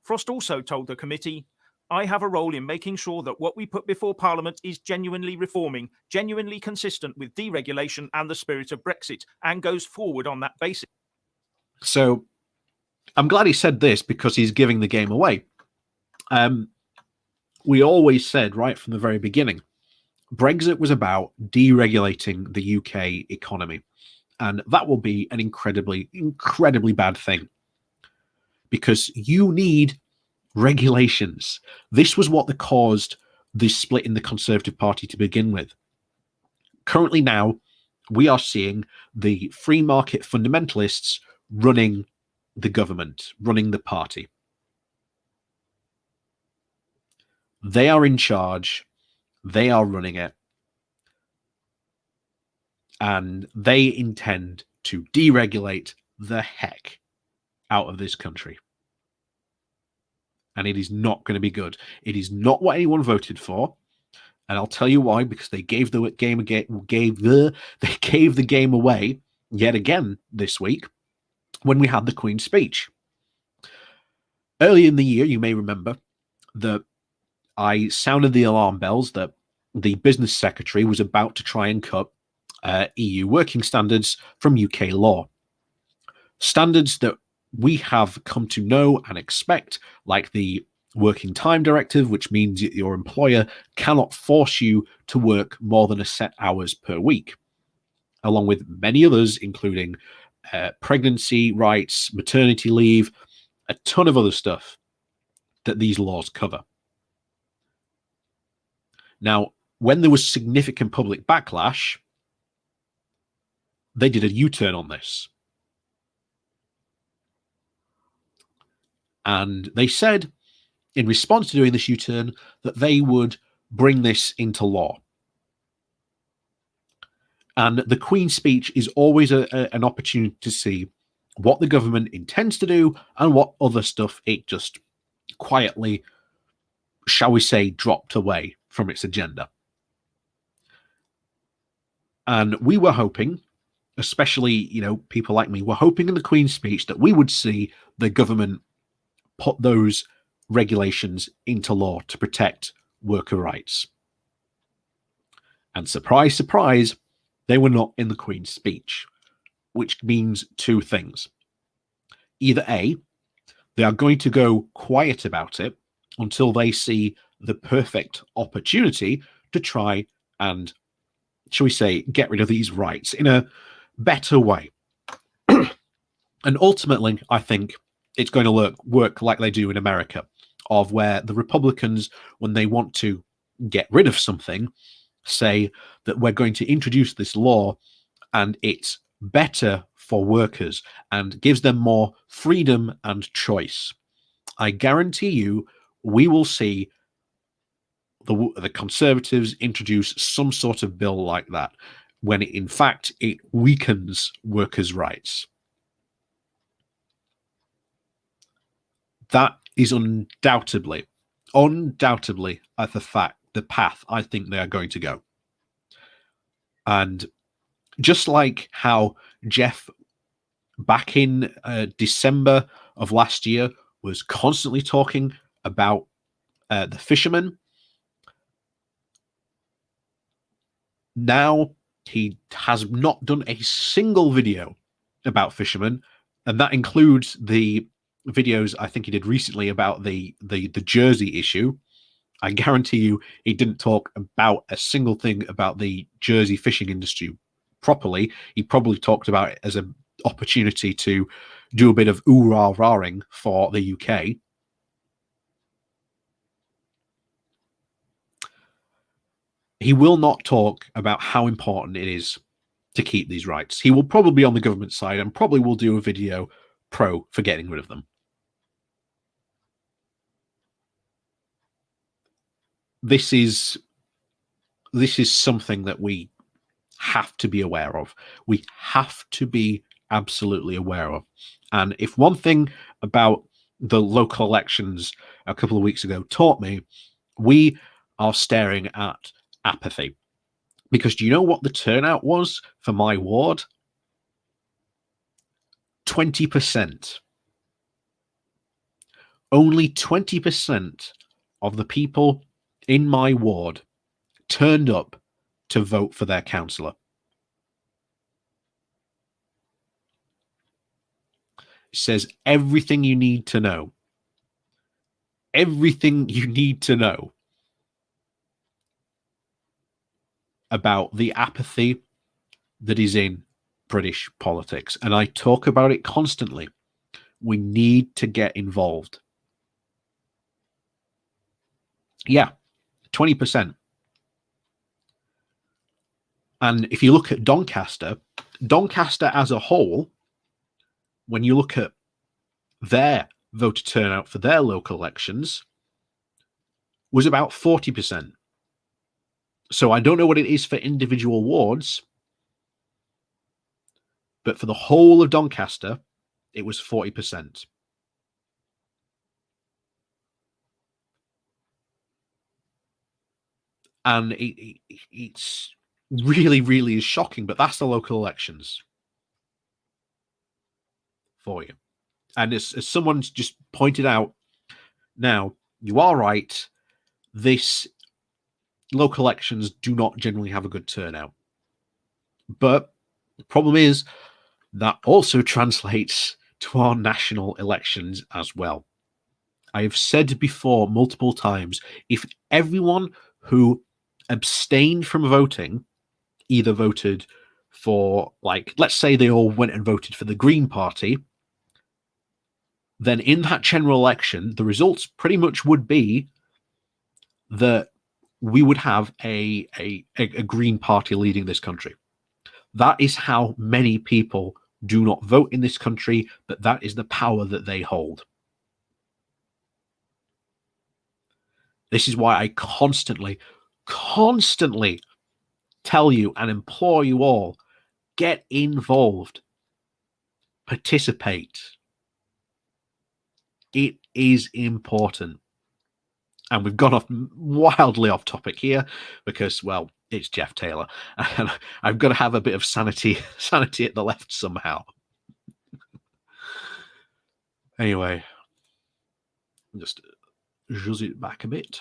Frost also told the committee, I have a role in making sure that what we put before Parliament is genuinely reforming, genuinely consistent with deregulation and the spirit of Brexit, and goes forward on that basis. So I'm glad he said this, because he's giving the game away. We always said right from the very beginning, Brexit was about deregulating the UK economy. And that will be an incredibly bad thing, because you need regulations. This was what caused the split in the Conservative Party to begin with. Currently now, we are seeing the free market fundamentalists running the government, running the party. They are in charge. They are running it. And they intend to deregulate the heck out of this country. And it is not going to be good. It is not what anyone voted for. And I'll tell you why, because they gave the game away yet again this week when we had the Queen's speech. Early in the year, you may remember that I sounded the alarm bells that the business secretary was about to try and cut EU working standards from UK law. Standards that we have come to know and expect, like the Working Time Directive, which means that your employer cannot force you to work more than a set hours per week, along with many others, including pregnancy rights, maternity leave, a ton of other stuff that these laws cover. Now, when there was significant public backlash, they did a U-turn on this. And they said, in response to doing this U-turn, that they would bring this into law. And the Queen's speech is always an opportunity to see what the government intends to do and what other stuff it just quietly, shall we say, dropped away from its agenda. And we were hoping, especially, people like me, were hoping in the Queen's speech that we would see the government put those regulations into law to protect worker rights. And surprise, surprise, they were not in the Queen's speech. which means two things. Either A, they are going to go quiet about it until they see the perfect opportunity to try and, shall we say, get rid of these rights in a better way. And ultimately, I think it's going to work like they do in America, of where the Republicans, when they want to get rid of something, say that we're going to introduce this law and it's better for workers and gives them more freedom and choice. I guarantee you we will see the Conservatives introduce some sort of bill like that, when in fact it weakens workers' rights. That is undoubtedly the path I think they are going to go. And just like how Jeff, back in December of last year, was constantly talking about the fishermen, now he has not done a single video about fishermen, and that includes the videos I think he did recently about the Jersey issue. I guarantee you he didn't talk about a single thing about the Jersey fishing industry properly. He probably talked about it as an opportunity to do a bit of ooh-rah-rahing for the UK. He will not talk about how important it is to keep these rights. He will probably be on the government side and probably will do a video pro for getting rid of them. This is something that we have to be aware of. We have to be absolutely aware of. And if one thing about the local elections a couple of weeks ago taught me, we are staring at apathy. Because do you know what the turnout was for my ward? 20%. Only 20% of the people in my ward turned up to vote for their councillor. It says everything you need to know. Everything you need to know about the apathy that is in British politics. And I talk about it constantly. We need to get involved. Yeah, 20%. And if you look at Doncaster as a whole, when you look at their voter turnout for their local elections, was about 40%. So I don't know what it is for individual wards, but for the whole of Doncaster, it was 40%. And it's really, really is shocking, but that's the local elections for you. And as someone's just pointed out now, you are right, this local elections do not generally have a good turnout. But the problem is that also translates to our national elections as well. I have said before multiple times, if everyone who abstained from voting either voted for, like, let's say they all went and voted for the Green Party, then in that general election, the results pretty much would be that we would have a Green Party leading this country. That is how many people do not vote in this country, but that is the power that they hold. This is why I constantly tell you and implore you all, get involved, participate. It is important. And we've gone off wildly off topic here because, well, it's Jeff Taylor, and I've got to have a bit of sanity at the left somehow. Anyway, just zhuzz it back a bit.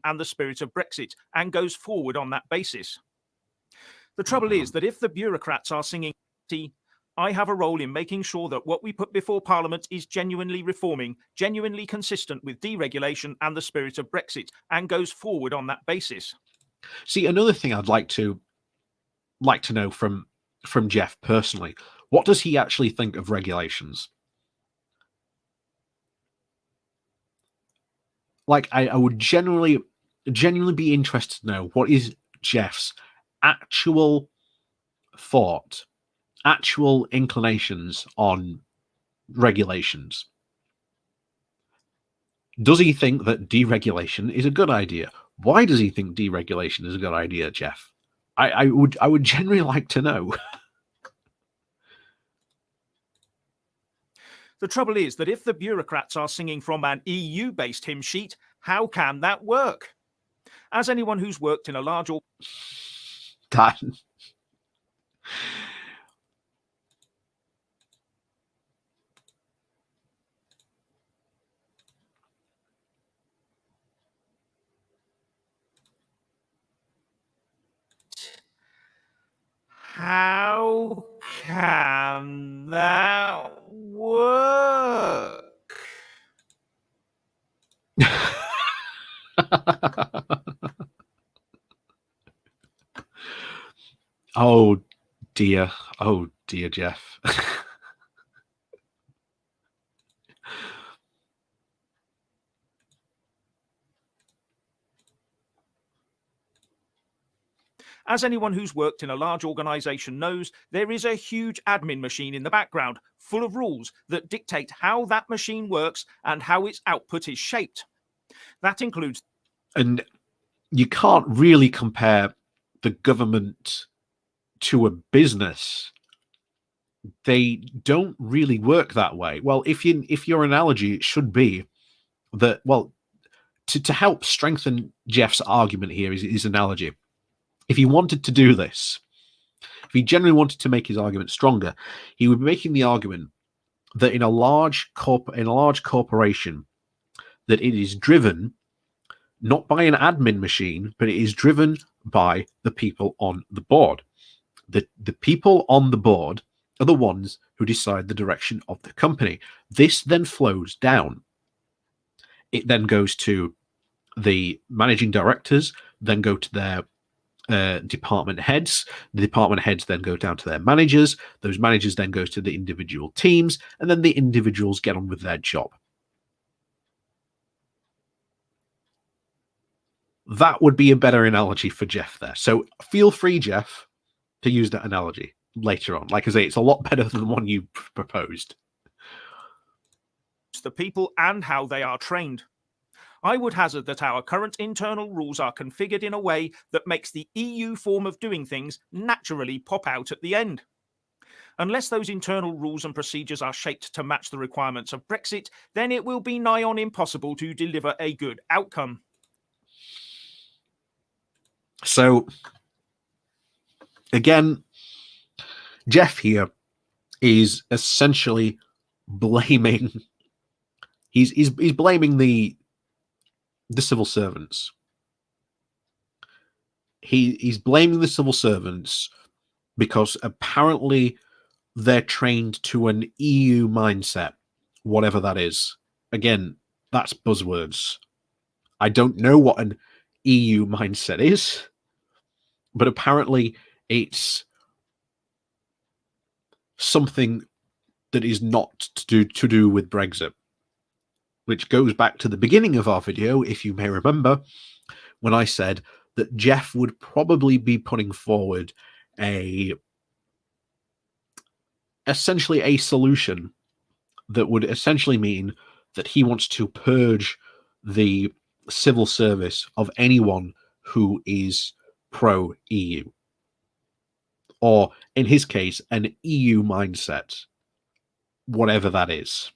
And the spirit of Brexit, and goes forward on that basis. The trouble is that if the bureaucrats are singing, I have a role in making sure that what we put before Parliament is genuinely reforming, genuinely consistent with deregulation and the spirit of Brexit, and goes forward on that basis. See, another thing I'd like to know from Jeff personally, what does he actually think of regulations? Like, I would genuinely be interested to know what is Jeff's actual thought, actual inclinations on regulations. Does he think that deregulation is a good idea? Why does he think deregulation is a good idea, Jeff? I would genuinely like to know. The trouble is that if the bureaucrats are singing from an EU-based hymn sheet, how can that work? As anyone who's worked in a large That How can that work? oh dear, Jeff. As anyone who's worked in a large organization knows, there is a huge admin machine in the background, full of rules that dictate how that machine works and how its output is shaped. That includes... And you can't really compare the government to a business. They don't really work that way. Well, if your analogy, it should be that, well, to help strengthen Jeff's argument here, his analogy, if he wanted to do this, if he genuinely wanted to make his argument stronger, he would be making the argument that in a large corporation, that it is driven not by an admin machine, but it is driven by the people on the board. The people on the board are the ones who decide the direction of the company. This then flows down. It then goes to the managing directors, then go to their department heads. The department heads then go down to their managers. Those managers then go to the individual teams, and then the individuals get on with their job. That would be a better analogy for Jeff there. So feel free, Jeff, to use that analogy later on. Like I say, it's a lot better than the one you proposed. The people and how they are trained. I would hazard that our current internal rules are configured in a way that makes the EU form of doing things naturally pop out at the end. Unless those internal rules and procedures are shaped to match the requirements of Brexit, then it will be nigh on impossible to deliver a good outcome. So, again, Jeff here is essentially blaming. He's blaming the civil servants. He's blaming the civil servants because apparently they're trained to an EU mindset, whatever that is. Again, that's buzzwords. I don't know what an EU mindset is, but apparently it's something that is not to do with Brexit, which goes back to the beginning of our video, if you may remember, when I said that Jeff would probably be putting forward essentially a solution that would essentially mean that he wants to purge the civil service of anyone who is pro-EU. Or, in his case, an EU mindset, whatever that is.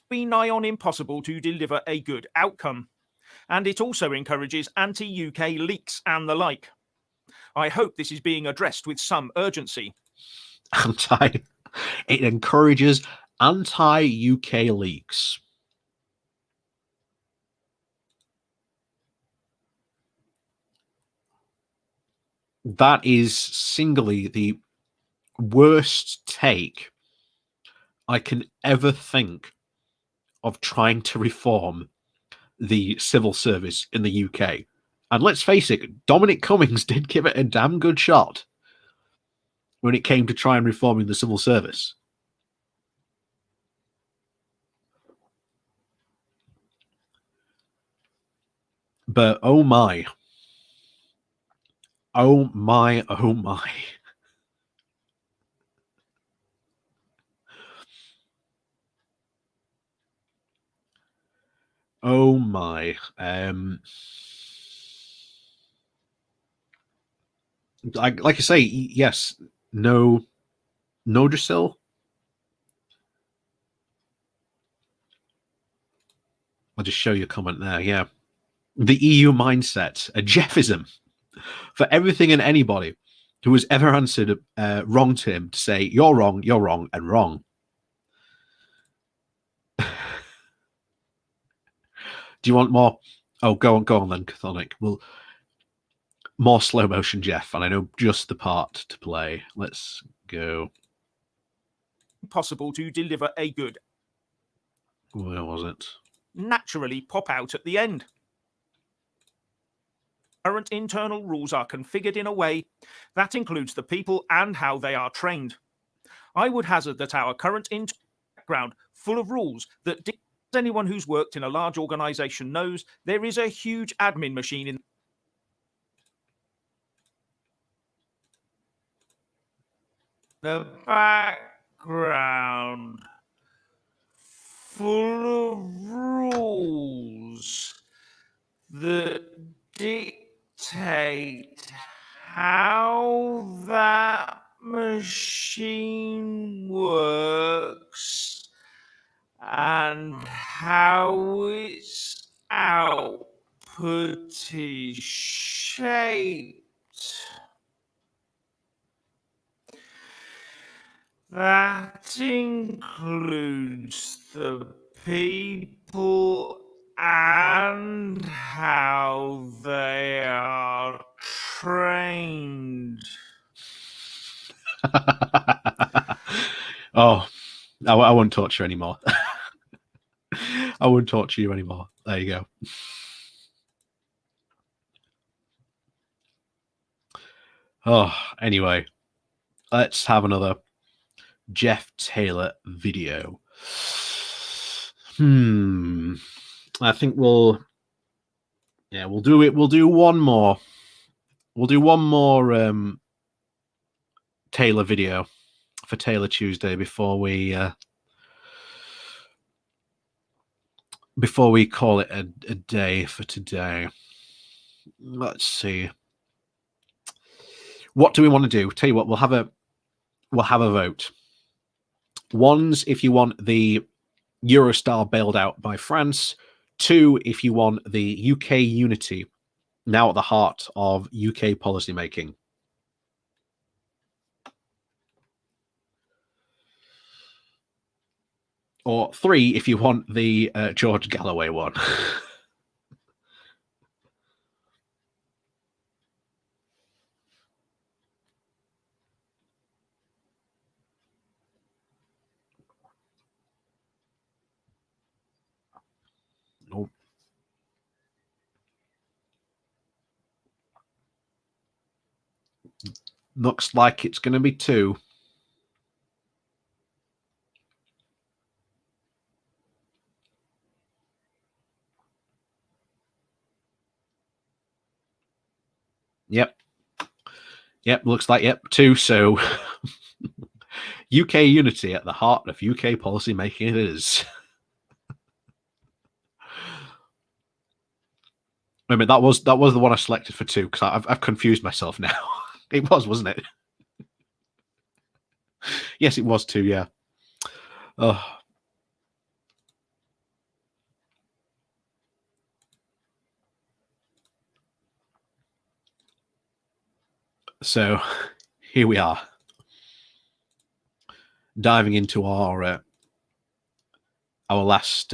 Be nigh on impossible to deliver a good outcome. And it also encourages anti-UK leaks and the like. I hope this is being addressed with some urgency. It encourages anti-UK leaks. That is singly the worst take I can ever think of trying to reform the civil service in the UK. And let's face it, Dominic Cummings did give it a damn good shot when it came to try and reforming the civil service. But oh my. Oh my, oh my. Oh my. Like I say, yes, no Nodrasil. I'll just show you a comment there. Yeah. The EU mindset, a Jeffism for everything and anybody who has ever answered wrong to him to say, you're wrong, and wrong. Do you want more? Oh, go on then, Chthonic. Well, more slow motion, Jeff, and I know just the part to play. Let's go. Possible to deliver a good. Where was it? Naturally pop out at the end. Current internal rules are configured in a way that includes the people and how they are trained. I would hazard that our current background, full of rules that anyone who's worked in a large organization knows, there is a huge admin machine in The background full of rules that dictate how that machine works and how its output is shaped. That includes the people and how they are trained. Oh, I won't torture anymore. I won't torture you anymore. There you go. Oh, anyway, let's have another Jeff Taylor video. I think we'll do it. We'll do one more. We'll do one more Taylor video for Taylor Tuesday before we call it a day for today. Let's see. What do we want to do? Tell you what, we'll have a vote. One's if you want the Eurostar bailed out by France. 2, if you want the UK unity now at the heart of UK policymaking. Or 3, if you want the George Galloway one. Nope. Looks like it's going to be 2. Yep, looks like 2. So UK unity at the heart of UK policy making it is. I mean, that was the one I selected for 2 because I've confused myself now. It was, wasn't it? Yes, it was 2. Yeah. Oh. So here we are, diving into our last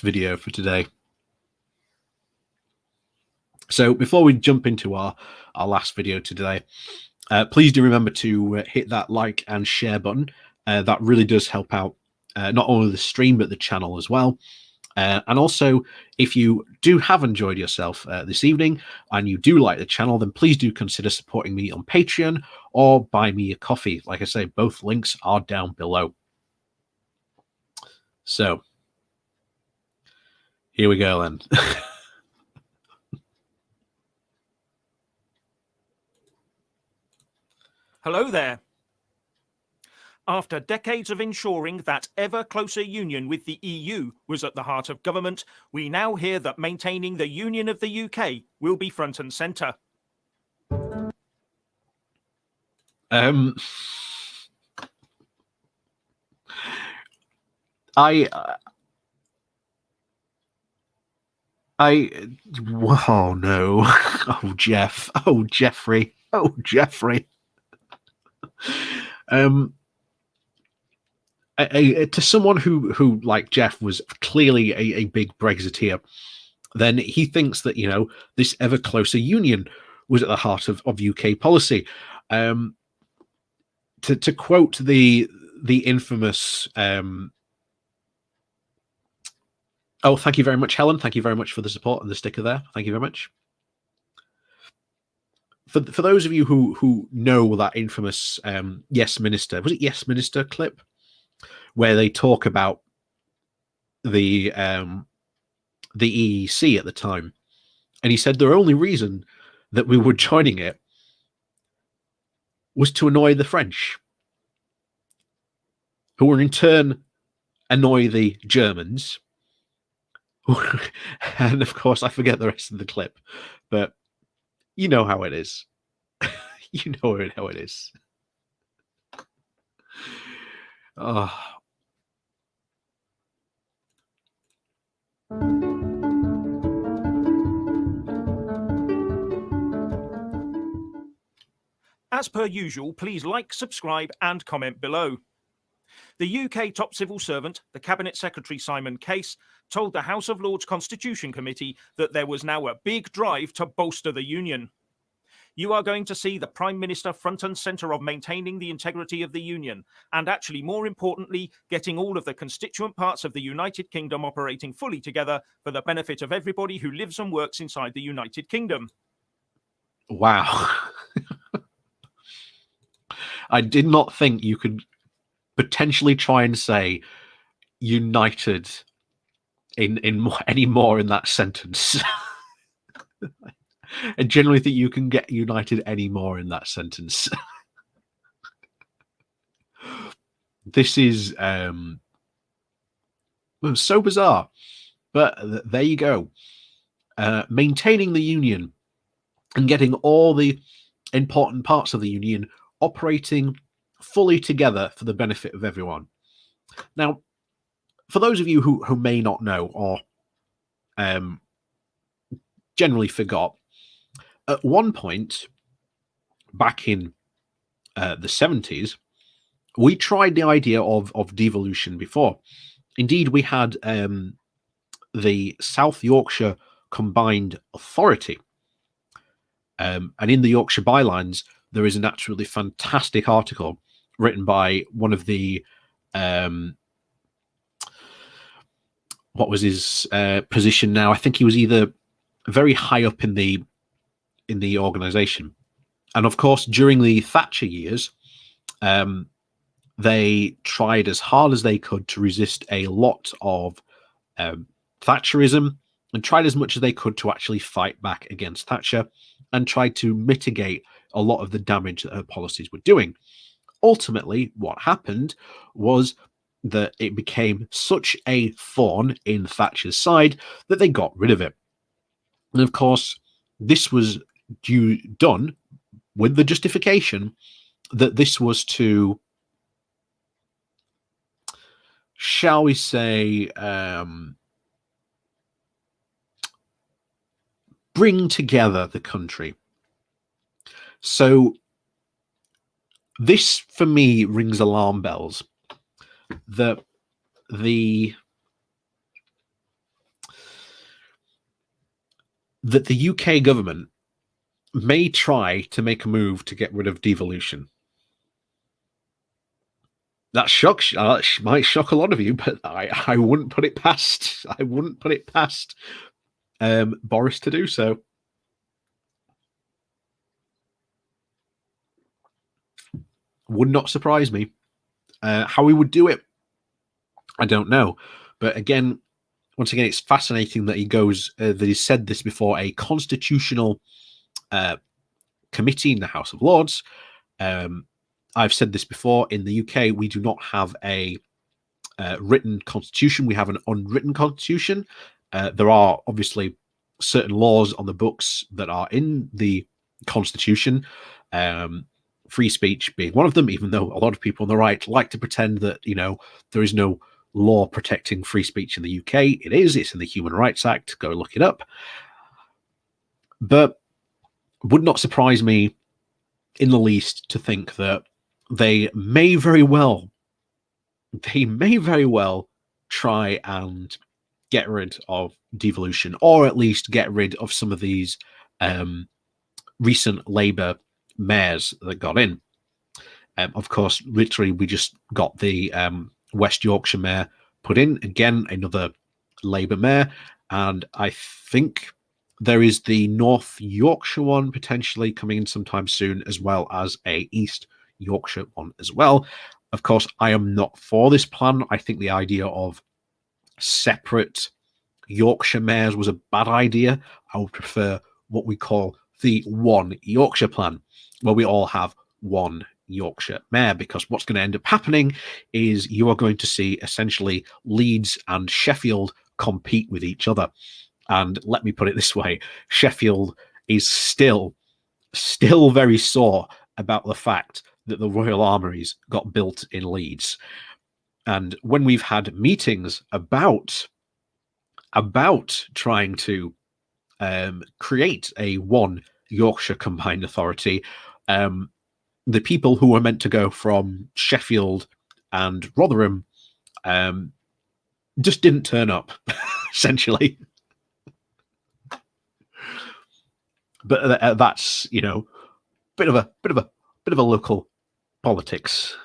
video for today. So before we jump into our last video today, please do remember to hit that like and share button. That really does help out not only the stream but the channel as well. And also, if you do have enjoyed yourself this evening and you do like the channel, then please do consider supporting me on Patreon or buy me a coffee. Like I say, both links are down below. So here we go then. Hello there. After decades of ensuring that ever closer union with the EU was at the heart of government, we now hear that maintaining the union of the UK will be front and centre. Oh no. Oh, Jeff. Oh, Jeffrey. Oh, Jeffrey. To someone who like Jeff was clearly a big Brexiteer, then he thinks that, you know, this ever closer union was at the heart of UK policy. To quote the infamous oh, thank you very much, Helen. Thank you very much for the support and the sticker there. Thank you very much. For those of you who know that infamous Yes Minister, was it Yes Minister clip where they talk about the EEC at the time, and he said the only reason that we were joining it was to annoy the French, who were in turn annoy the Germans. And of course, I forget the rest of the clip, but you know how it is. You know how it is. Oh. As per usual, please like, subscribe and comment below. The UK top civil servant, the Cabinet Secretary Simon Case, told the House of Lords Constitution Committee that there was now a big drive to bolster the union. You are going to see the Prime Minister front and centre of maintaining the integrity of the Union, and actually, more importantly, getting all of the constituent parts of the United Kingdom operating fully together for the benefit of everybody who lives and works inside the United Kingdom. Wow. I did not think you could potentially try and say united in any more in that sentence. I generally think you can get united any more in that sentence. This is so bizarre, but there you go. Maintaining the union and getting all the important parts of the union operating fully together for the benefit of everyone. Now, for those of you who may not know or generally forgot, at one point back in the 70s, we tried the idea of devolution before. Indeed, we had the South Yorkshire Combined Authority. And in the Yorkshire Bylines, there is an absolutely fantastic article written by one of the what was his position now? I think he was either very high up in the organization. And of course, during the Thatcher years, they tried as hard as they could to resist a lot of Thatcherism, and tried as much as they could to actually fight back against Thatcher and tried to mitigate a lot of the damage that her policies were doing. Ultimately, what happened was that it became such a thorn in Thatcher's side that they got rid of it. And of course, this was done with the justification that this was to, shall we say, bring together the country. So this, for me, rings alarm bells that the UK government may try to make a move to get rid of devolution. That might shock a lot of you, but I wouldn't put it past Boris to do so. Would not surprise me. How he would do it, I don't know. But again, once again, it's fascinating that he goes, that he said this before a constitutional committee in the House of Lords. I've said this before, in the UK, we do not have a written constitution. We have an unwritten constitution. There are obviously certain laws on the books that are in the constitution. Free speech being one of them, even though a lot of people on the right like to pretend that, there is no law protecting free speech in the UK. It is. It's in the Human Rights Act. Go look it up. But would not surprise me in the least to think that they may very well try and get rid of devolution, or at least get rid of some of these recent Labour mayors that got in. Of course, literally, we just got the West Yorkshire mayor put in. Again, another Labour mayor. And I think there is the North Yorkshire one potentially coming in sometime soon, as well as a East Yorkshire one as well. Of course, I am not for this plan. I think the idea of separate Yorkshire mayors was a bad idea. I would prefer what we call the One Yorkshire plan, where we all have one Yorkshire mayor, because what's going to end up happening is you are going to see essentially Leeds and Sheffield compete with each other. And let me put it this way, Sheffield is still very sore about the fact that the Royal Armouries got built in Leeds. And when we've had meetings about trying to create a one Yorkshire combined authority, the people who were meant to go from Sheffield and Rotherham just didn't turn up, essentially. But that's, bit of a local politics.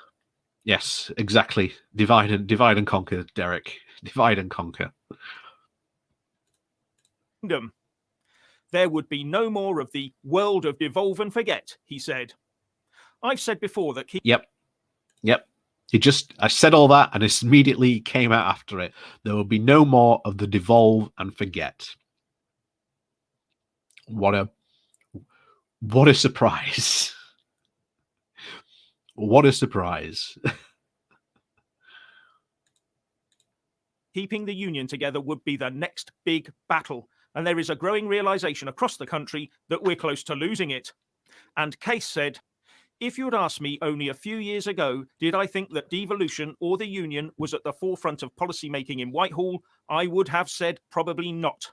Yes, exactly. Divide and conquer, Derek. Divide and conquer. There would be no more of the world of devolve and forget, he said. I've said before that... Yep. I said all that, and it immediately came out after it. There will be no more of the devolve and forget. What a surprise. What a surprise. Keeping the union together would be the next big battle, and there is a growing realization across the country that we're close to losing it. And Case said, if you had asked me only a few years ago, did I think that devolution or the union was at the forefront of policy making in Whitehall, I would have said probably not.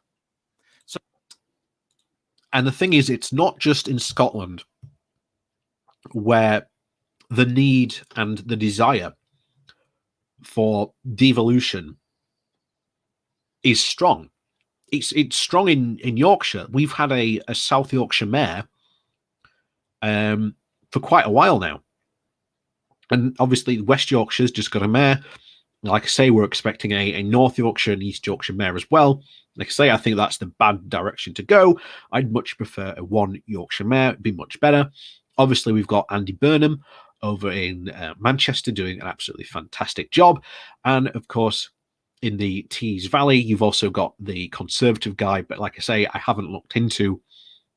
And the thing is, it's not just in Scotland where the need and the desire for devolution is strong. It's strong in Yorkshire. We've had a South Yorkshire mayor for quite a while now. And obviously West Yorkshire's just got a mayor. Like I say, we're expecting a North Yorkshire and East Yorkshire mayor as well. Like I say, I think that's the bad direction to go. I'd much prefer a one Yorkshire mayor. It'd be much better. Obviously, we've got Andy Burnham over in Manchester doing an absolutely fantastic job. And of course, in the Tees Valley, you've also got the Conservative guy. But like I say, I haven't looked into,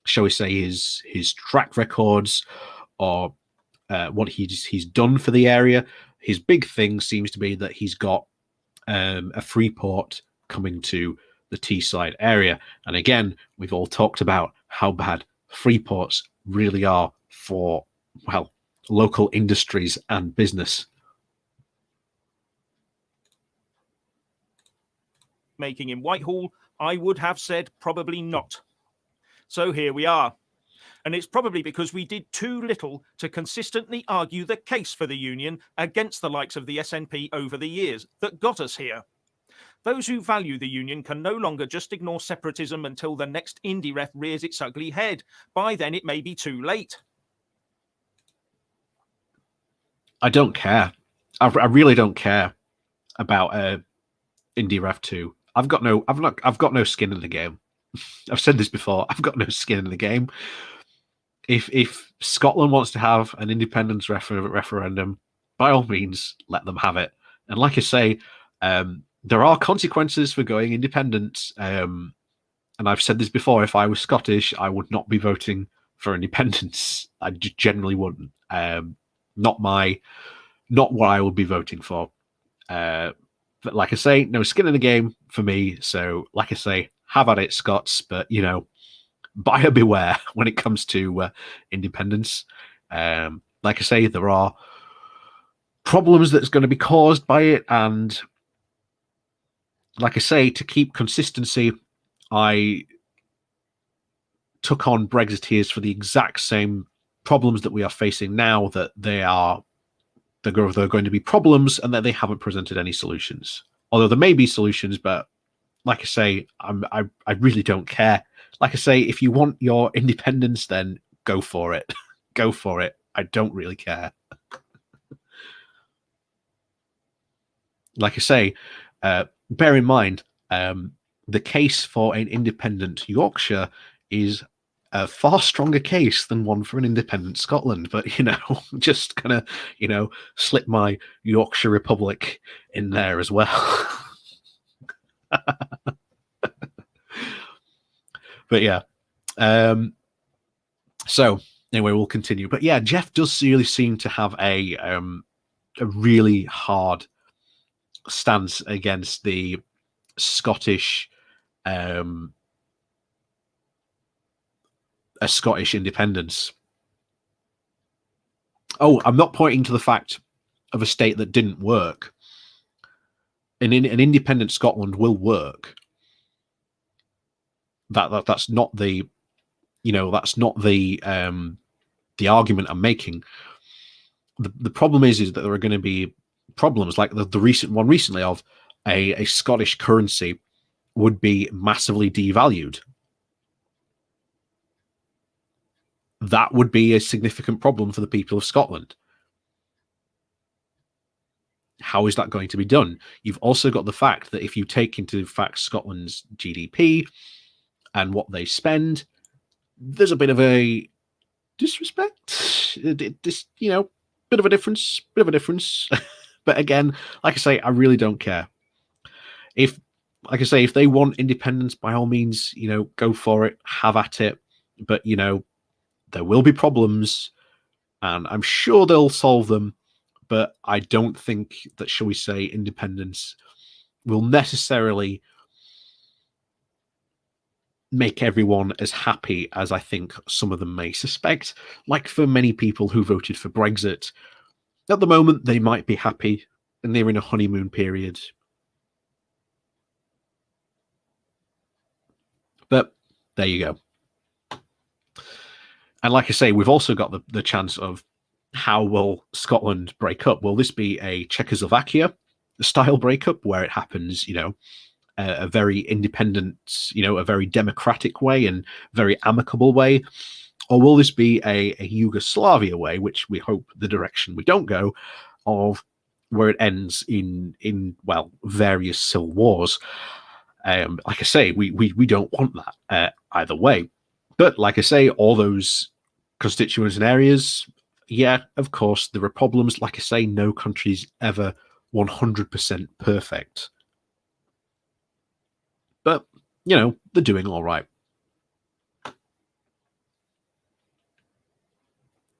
shall we say, his track records or what he's done for the area. His big thing seems to be that he's got a free port coming to the Teesside area. And again, we've all talked about how bad free ports really are for, well, local industries and business. Making in Whitehall, I would have said probably not. So here we are. And it's probably because we did too little to consistently argue the case for the union against the likes of the SNP over the years that got us here. Those who value the union can no longer just ignore separatism until the next indie ref rears its ugly head. By then, it may be too late. I don't care. I really don't care about Indie Ref 2. I've got no skin in the game. I've said this before. I've got no skin in the game. If Scotland wants to have an independence referendum, by all means, let them have it. And like I say, there are consequences for going independent. And I've said this before. If I was Scottish, I would not be voting for independence. I generally wouldn't. Not what I would be voting for. But like I say, no skin in the game for me. So, like I say, have at it, Scots. But, you know, buyer beware when it comes to independence. Like I say, there are problems that's going to be caused by it. And like I say, to keep consistency, I took on Brexiteers for the exact same problems that we are facing now, that they're going to be problems and that they haven't presented any solutions. Although there may be solutions, but like I say, I really don't care. Like I say, if you want your independence, then go for it. Go for it. I don't really care. Like I say, bear in mind, the case for an independent Yorkshire is a far stronger case than one for an independent Scotland. But, you know, just kind of, you know, slip my Yorkshire Republic in there as well. But yeah. So anyway, we'll continue. But yeah, Jeff does really seem to have a really hard stance against the Scottish a Scottish independence. Oh, I'm not pointing to the fact of a state that didn't work. An independent Scotland will work. That's not the, you know, that's not the argument I'm making. The problem is that there are going to be problems like the recent one recently of a Scottish currency would be massively devalued. That would be a significant problem for the people of Scotland. How is that going to be done? You've also got the fact that if you take into fact Scotland's GDP and what they spend, there's a bit of a disrespect. You know, bit of a difference. But again, like I say, I really don't care. If they want independence, by all means, you know, go for it, have at it. But, you know, there will be problems, and I'm sure they'll solve them. But I don't think that, shall we say, independence will necessarily make everyone as happy as I think some of them may suspect. Like for many people who voted for Brexit, at the moment they might be happy and they're in a honeymoon period. But there you go. And like I say, we've also got the chance of how will Scotland break up? Will this be a Czechoslovakia style breakup where it happens, you know, a very independent, you know, a very democratic way and very amicable way? Or will this be a Yugoslavia way, which we hope the direction we don't go, of where it ends in well, various civil wars? Like I say, we don't want that either way. But like I say, all those constituents and areas, yeah, of course, there are problems. Like I say, no country's ever 100% perfect. But, you know, they're doing all right.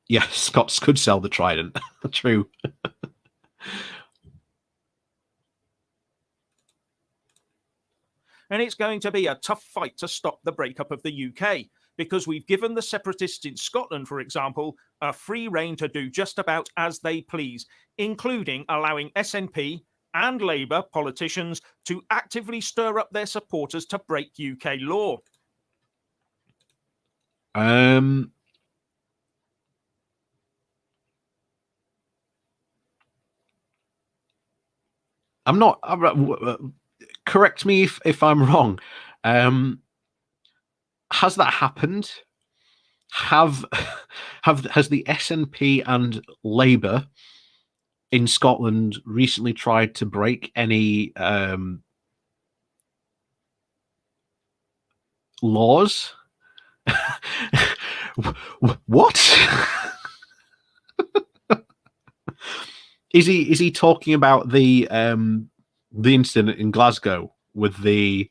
Yeah, Scots could sell the Trident. True. And it's going to be a tough fight to stop the breakup of the UK, because we've given the separatists in Scotland, for example, a free rein to do just about as they please, including allowing SNP and Labour politicians to actively stir up their supporters to break UK law. I'm not. Correct me if I'm wrong. Has that happened? Has the SNP and Labour in Scotland recently tried to break any laws? What? Is he talking about the incident in Glasgow with the?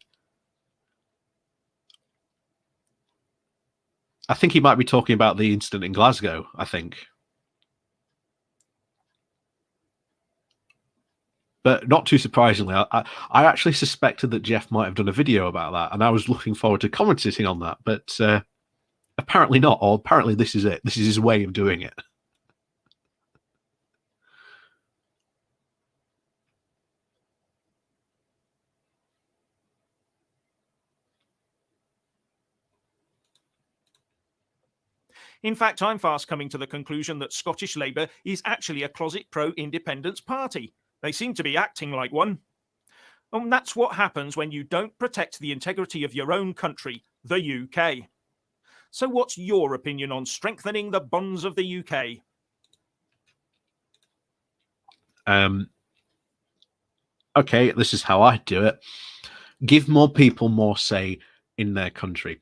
I think he might be talking about the incident in Glasgow. I think, but not too surprisingly, I actually suspected that Jeff might have done a video about that, and I was looking forward to commenting on that, but apparently not. Or apparently this is it. This is his way of doing it. In fact, I'm fast coming to the conclusion that Scottish Labour is actually a closet pro-independence party. They seem to be acting like one. And that's what happens when you don't protect the integrity of your own country, the UK. So what's your opinion on strengthening the bonds of the UK? Okay, this is how I do it. Give more people more say in their country.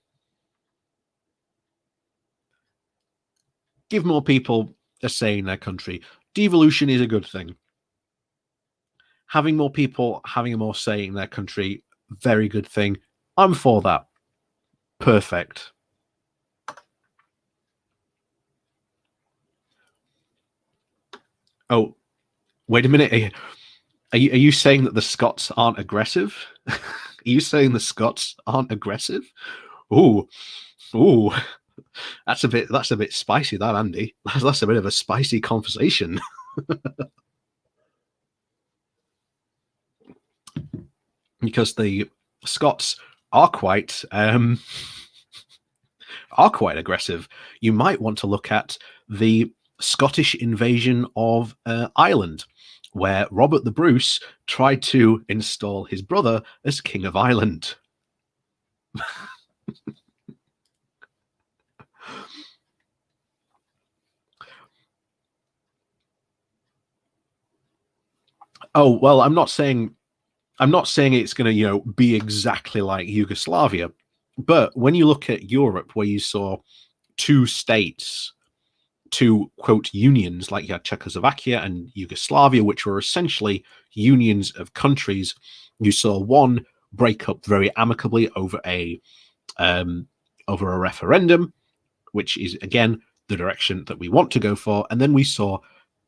Give more people a say in their country. Devolution is a good thing. Having more people having a more say in their country, very good thing. I'm for that. Perfect. Oh, wait a minute. Are you saying that the Scots aren't aggressive? Are you saying the Scots aren't aggressive? Ooh. That's a bit spicy, that, Andy. That's a bit of a spicy conversation. Because the Scots are quite aggressive. You might want to look at the Scottish invasion of Ireland, where Robert the Bruce tried to install his brother as King of Ireland. Oh, well, I'm not saying it's going to, be exactly like Yugoslavia, but when you look at Europe, where you saw two states, two quote unions, like you had Czechoslovakia and Yugoslavia, which were essentially unions of countries, you saw one break up very amicably over a referendum, which is again the direction that we want to go for, and then we saw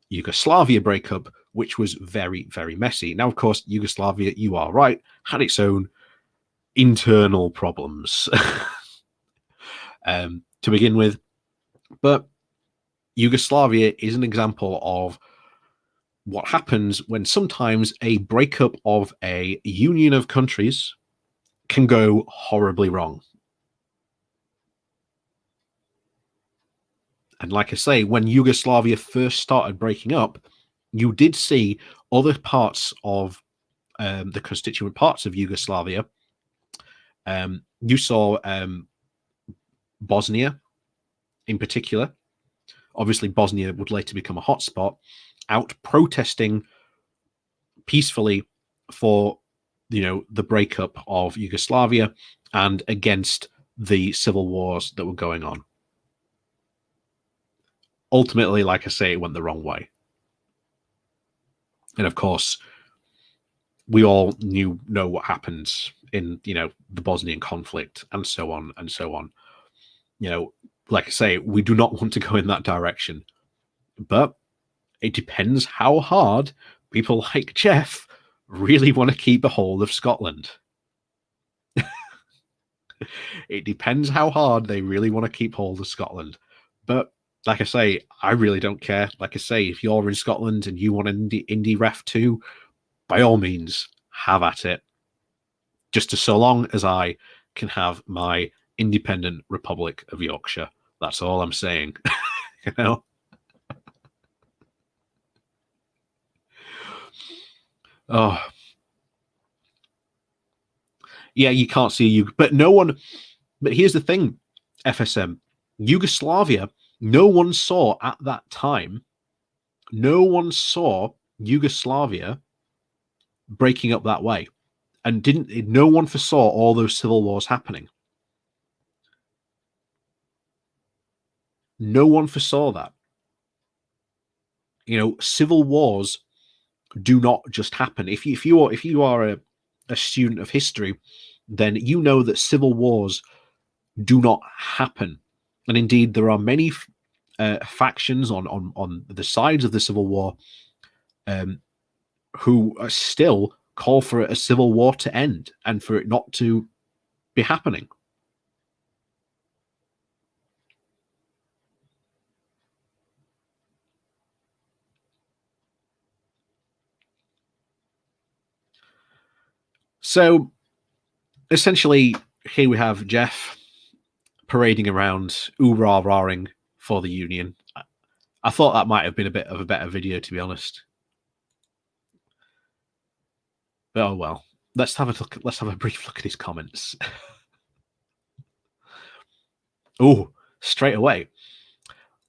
Yugoslavia break up, which was very, very messy. Now, of course, Yugoslavia, you are right, had its own internal problems to begin with. But Yugoslavia is an example of what happens when sometimes a breakup of a union of countries can go horribly wrong. And like I say, when Yugoslavia first started breaking up, you did see other parts of the constituent parts of Yugoslavia. You saw Bosnia in particular. Obviously, Bosnia would later become a hotspot, out protesting peacefully for, the breakup of Yugoslavia and against the civil wars that were going on. Ultimately, like I say, it went the wrong way. And of course, we all know what happens in, the Bosnian conflict and so on and so on. Like I say, we do not want to go in that direction. But it depends how hard people like Jeff really want to keep a hold of Scotland. It depends how hard they really want to keep hold of Scotland. But like I say, I really don't care. Like I say, if you're in Scotland and you want an indie ref too, by all means, have at it. Just so long as I can have my independent Republic of Yorkshire. That's all I'm saying. You know? Oh. Yeah, you can't see you, but no one. But here's the thing, FSM, Yugoslavia, no one saw at that time. No one saw Yugoslavia breaking up that way, and no one foresaw all those civil wars happening. No one foresaw that. You know, civil wars do not just happen. If you are a student of history, then you know that civil wars do not happen. And indeed, there are many factions on the sides of the Civil War who are still call for a civil war to end and for it not to be happening. So essentially, here we have Jeff parading around, rah-rahing for the Union. I thought that might have been a bit of a better video, to be honest. But oh well. Let's have a brief look at his comments. Oh, straight away.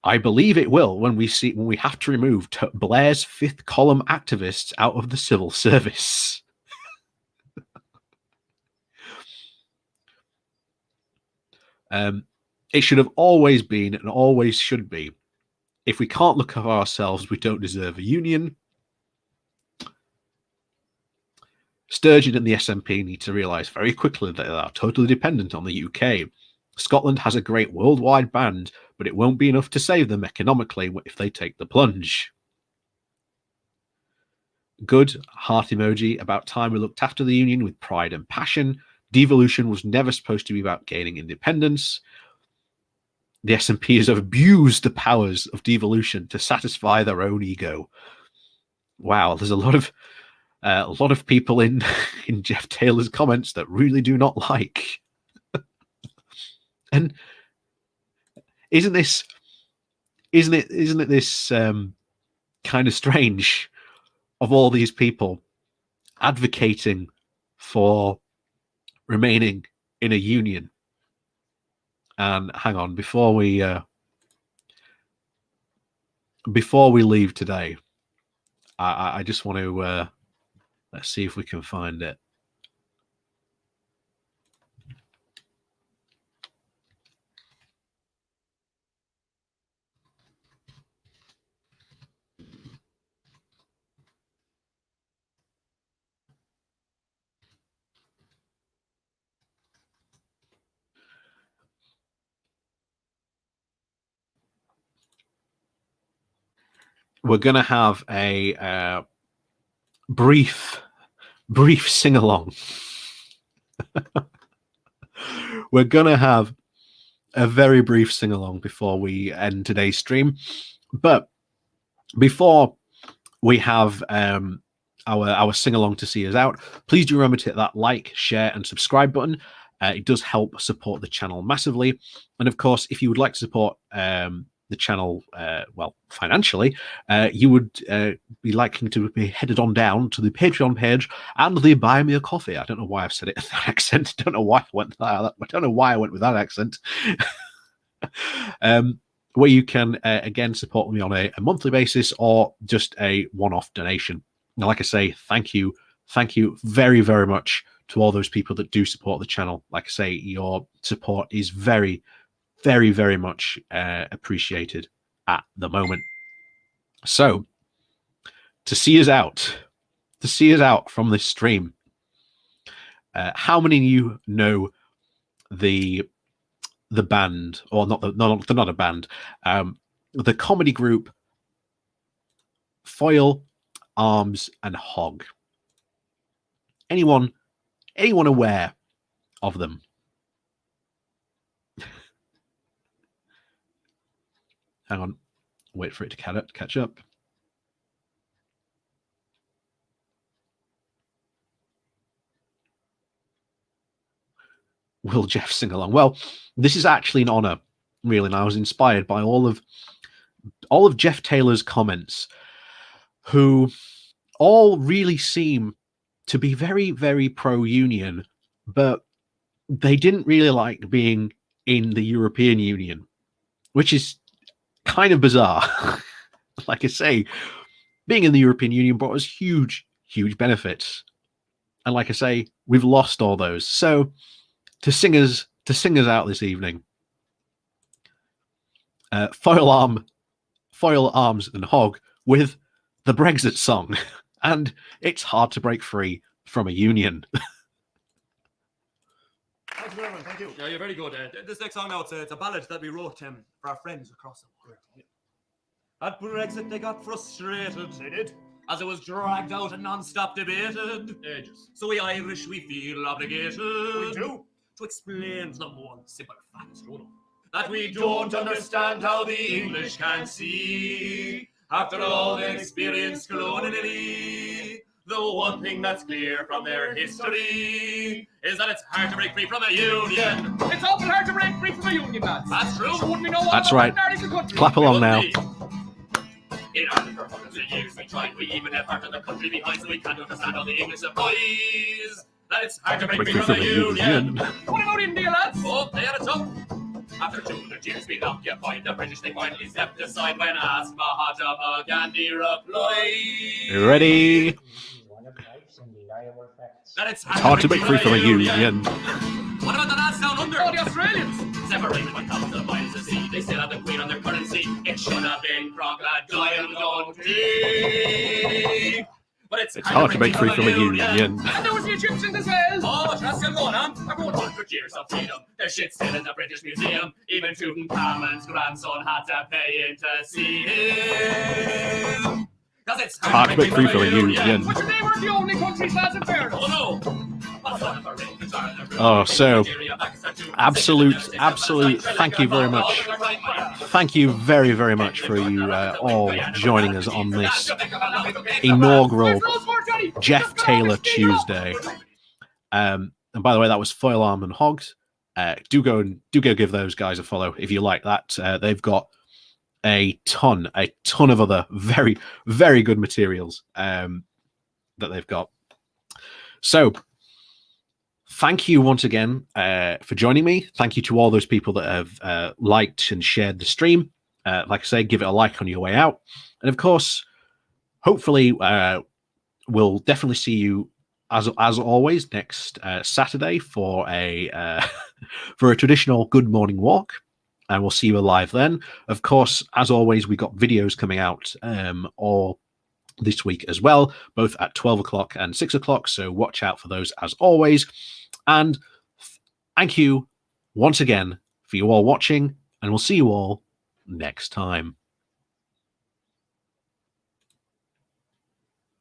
I believe it will when we have to remove Blair's fifth column activists out of the civil service. It should have always been and always should be. If we can't look after ourselves, we don't deserve a union. Sturgeon and the SNP need to realise very quickly that they are totally dependent on the UK. Scotland has a great worldwide band, but it won't be enough to save them economically if they take the plunge. Good heart emoji. About time we looked after the union with pride and passion. Devolution was never supposed to be about gaining independence. The SNP has abused the powers of devolution to satisfy their own ego. Wow, there's a lot of people in Jeff Taylor's comments that really do not like. And isn't it this kind of strange of all these people advocating for remaining in a union? And hang on, before we leave today, I just want to let's see if we can find it. We're going to have a brief sing-along. We're going to have a very brief sing-along before we end today's stream. But before we have our sing-along to see us out, please do remember to hit that like, share, and subscribe button. It does help support the channel massively. And of course, if you would like to support the channel, well, financially, you would be likely to be headed on down to the Patreon page and the Buy Me a Coffee. I don't know why I've said it in that accent. I don't know why I went with that accent. Where you can, again, support me on a monthly basis or just a one-off donation. Now, like I say, thank you very, very much to all those people that do support the channel. Like I say, your support is very, very, very much appreciated at the moment. So, to see us out from this stream, how many of you know the band, or they're not a band, the comedy group Foil, Arms, and Hog? Anyone aware of them? Hang on, wait for it to catch up. will Jeff sing along? Well, this is actually an honor, really, and I was inspired by all of Jeff Taylor's comments, who all really seem to be very, very pro-union, but they didn't really like being in the European Union, which is kind of bizarre. Like I say, being in the European Union brought us huge, huge benefits. And like I say, we've lost all those. So to sing us out this evening, Foil Arms and Hog with the Brexit song. And it's hard to break free from a union. Thank you very much. Thank you. Yeah, you're very good. This next song now, it's a ballad that we wrote for our friends across the world. At Brexit, they got frustrated. They did. As it was dragged out and non-stop debated. Ages. So we Irish, we feel obligated. We do. To explain to them one simple fact, that we don't understand how the English can see. After all the experience colonially, the one thing that's clear from their history is that it's hard to break free from a union. It's awful hard to break free from a union, lads. That's true. That's right. Clap along now. In Ireland for hundreds of years we tried, we even had part of the country behind, so we can't understand all the English employees. That it's hard to break free from a union. What about India, lads? Oh, they had it tough. After 200 years being occupied, the British they finally stepped aside when asked Mahatma Gandhi replied. You ready? That it's hard to break free from a union. What about the lads down under? Oh, the Australians! Separated by thousands of miles of sea, they still have the Queen on their currency. It should have been Crocodile Dundee. But it's hard to break free from a union. And there was the Egyptians as well. Oh, that's still going on. After 100 years of freedom, there's shit still in the British Museum. Even Tutankhamun's grandson had to pay in to see him. Cause it's hard to break free from a union. But they weren't the only countries, lads, in fairness. Oh no. Oh, so absolute. Thank you very much. Thank you very, very much for you all joining us on this inaugural Jeff Taylor Tuesday. And by the way, that was Foil Arm and Hogs. Do go give those guys a follow if you like that. They've got a ton of other very, very good materials that they've got. So thank you once again for joining me. Thank you to all those people that have liked and shared the stream. Like I say, give it a like on your way out. And of course, hopefully we'll definitely see you as always next Saturday for a for a traditional good morning walk. And we'll see you live then. Of course, as always, we got videos coming out all this week as well, both at 12 o'clock and 6 o'clock. So watch out for those as always. And thank you once again for you all watching, and we'll see you all next time.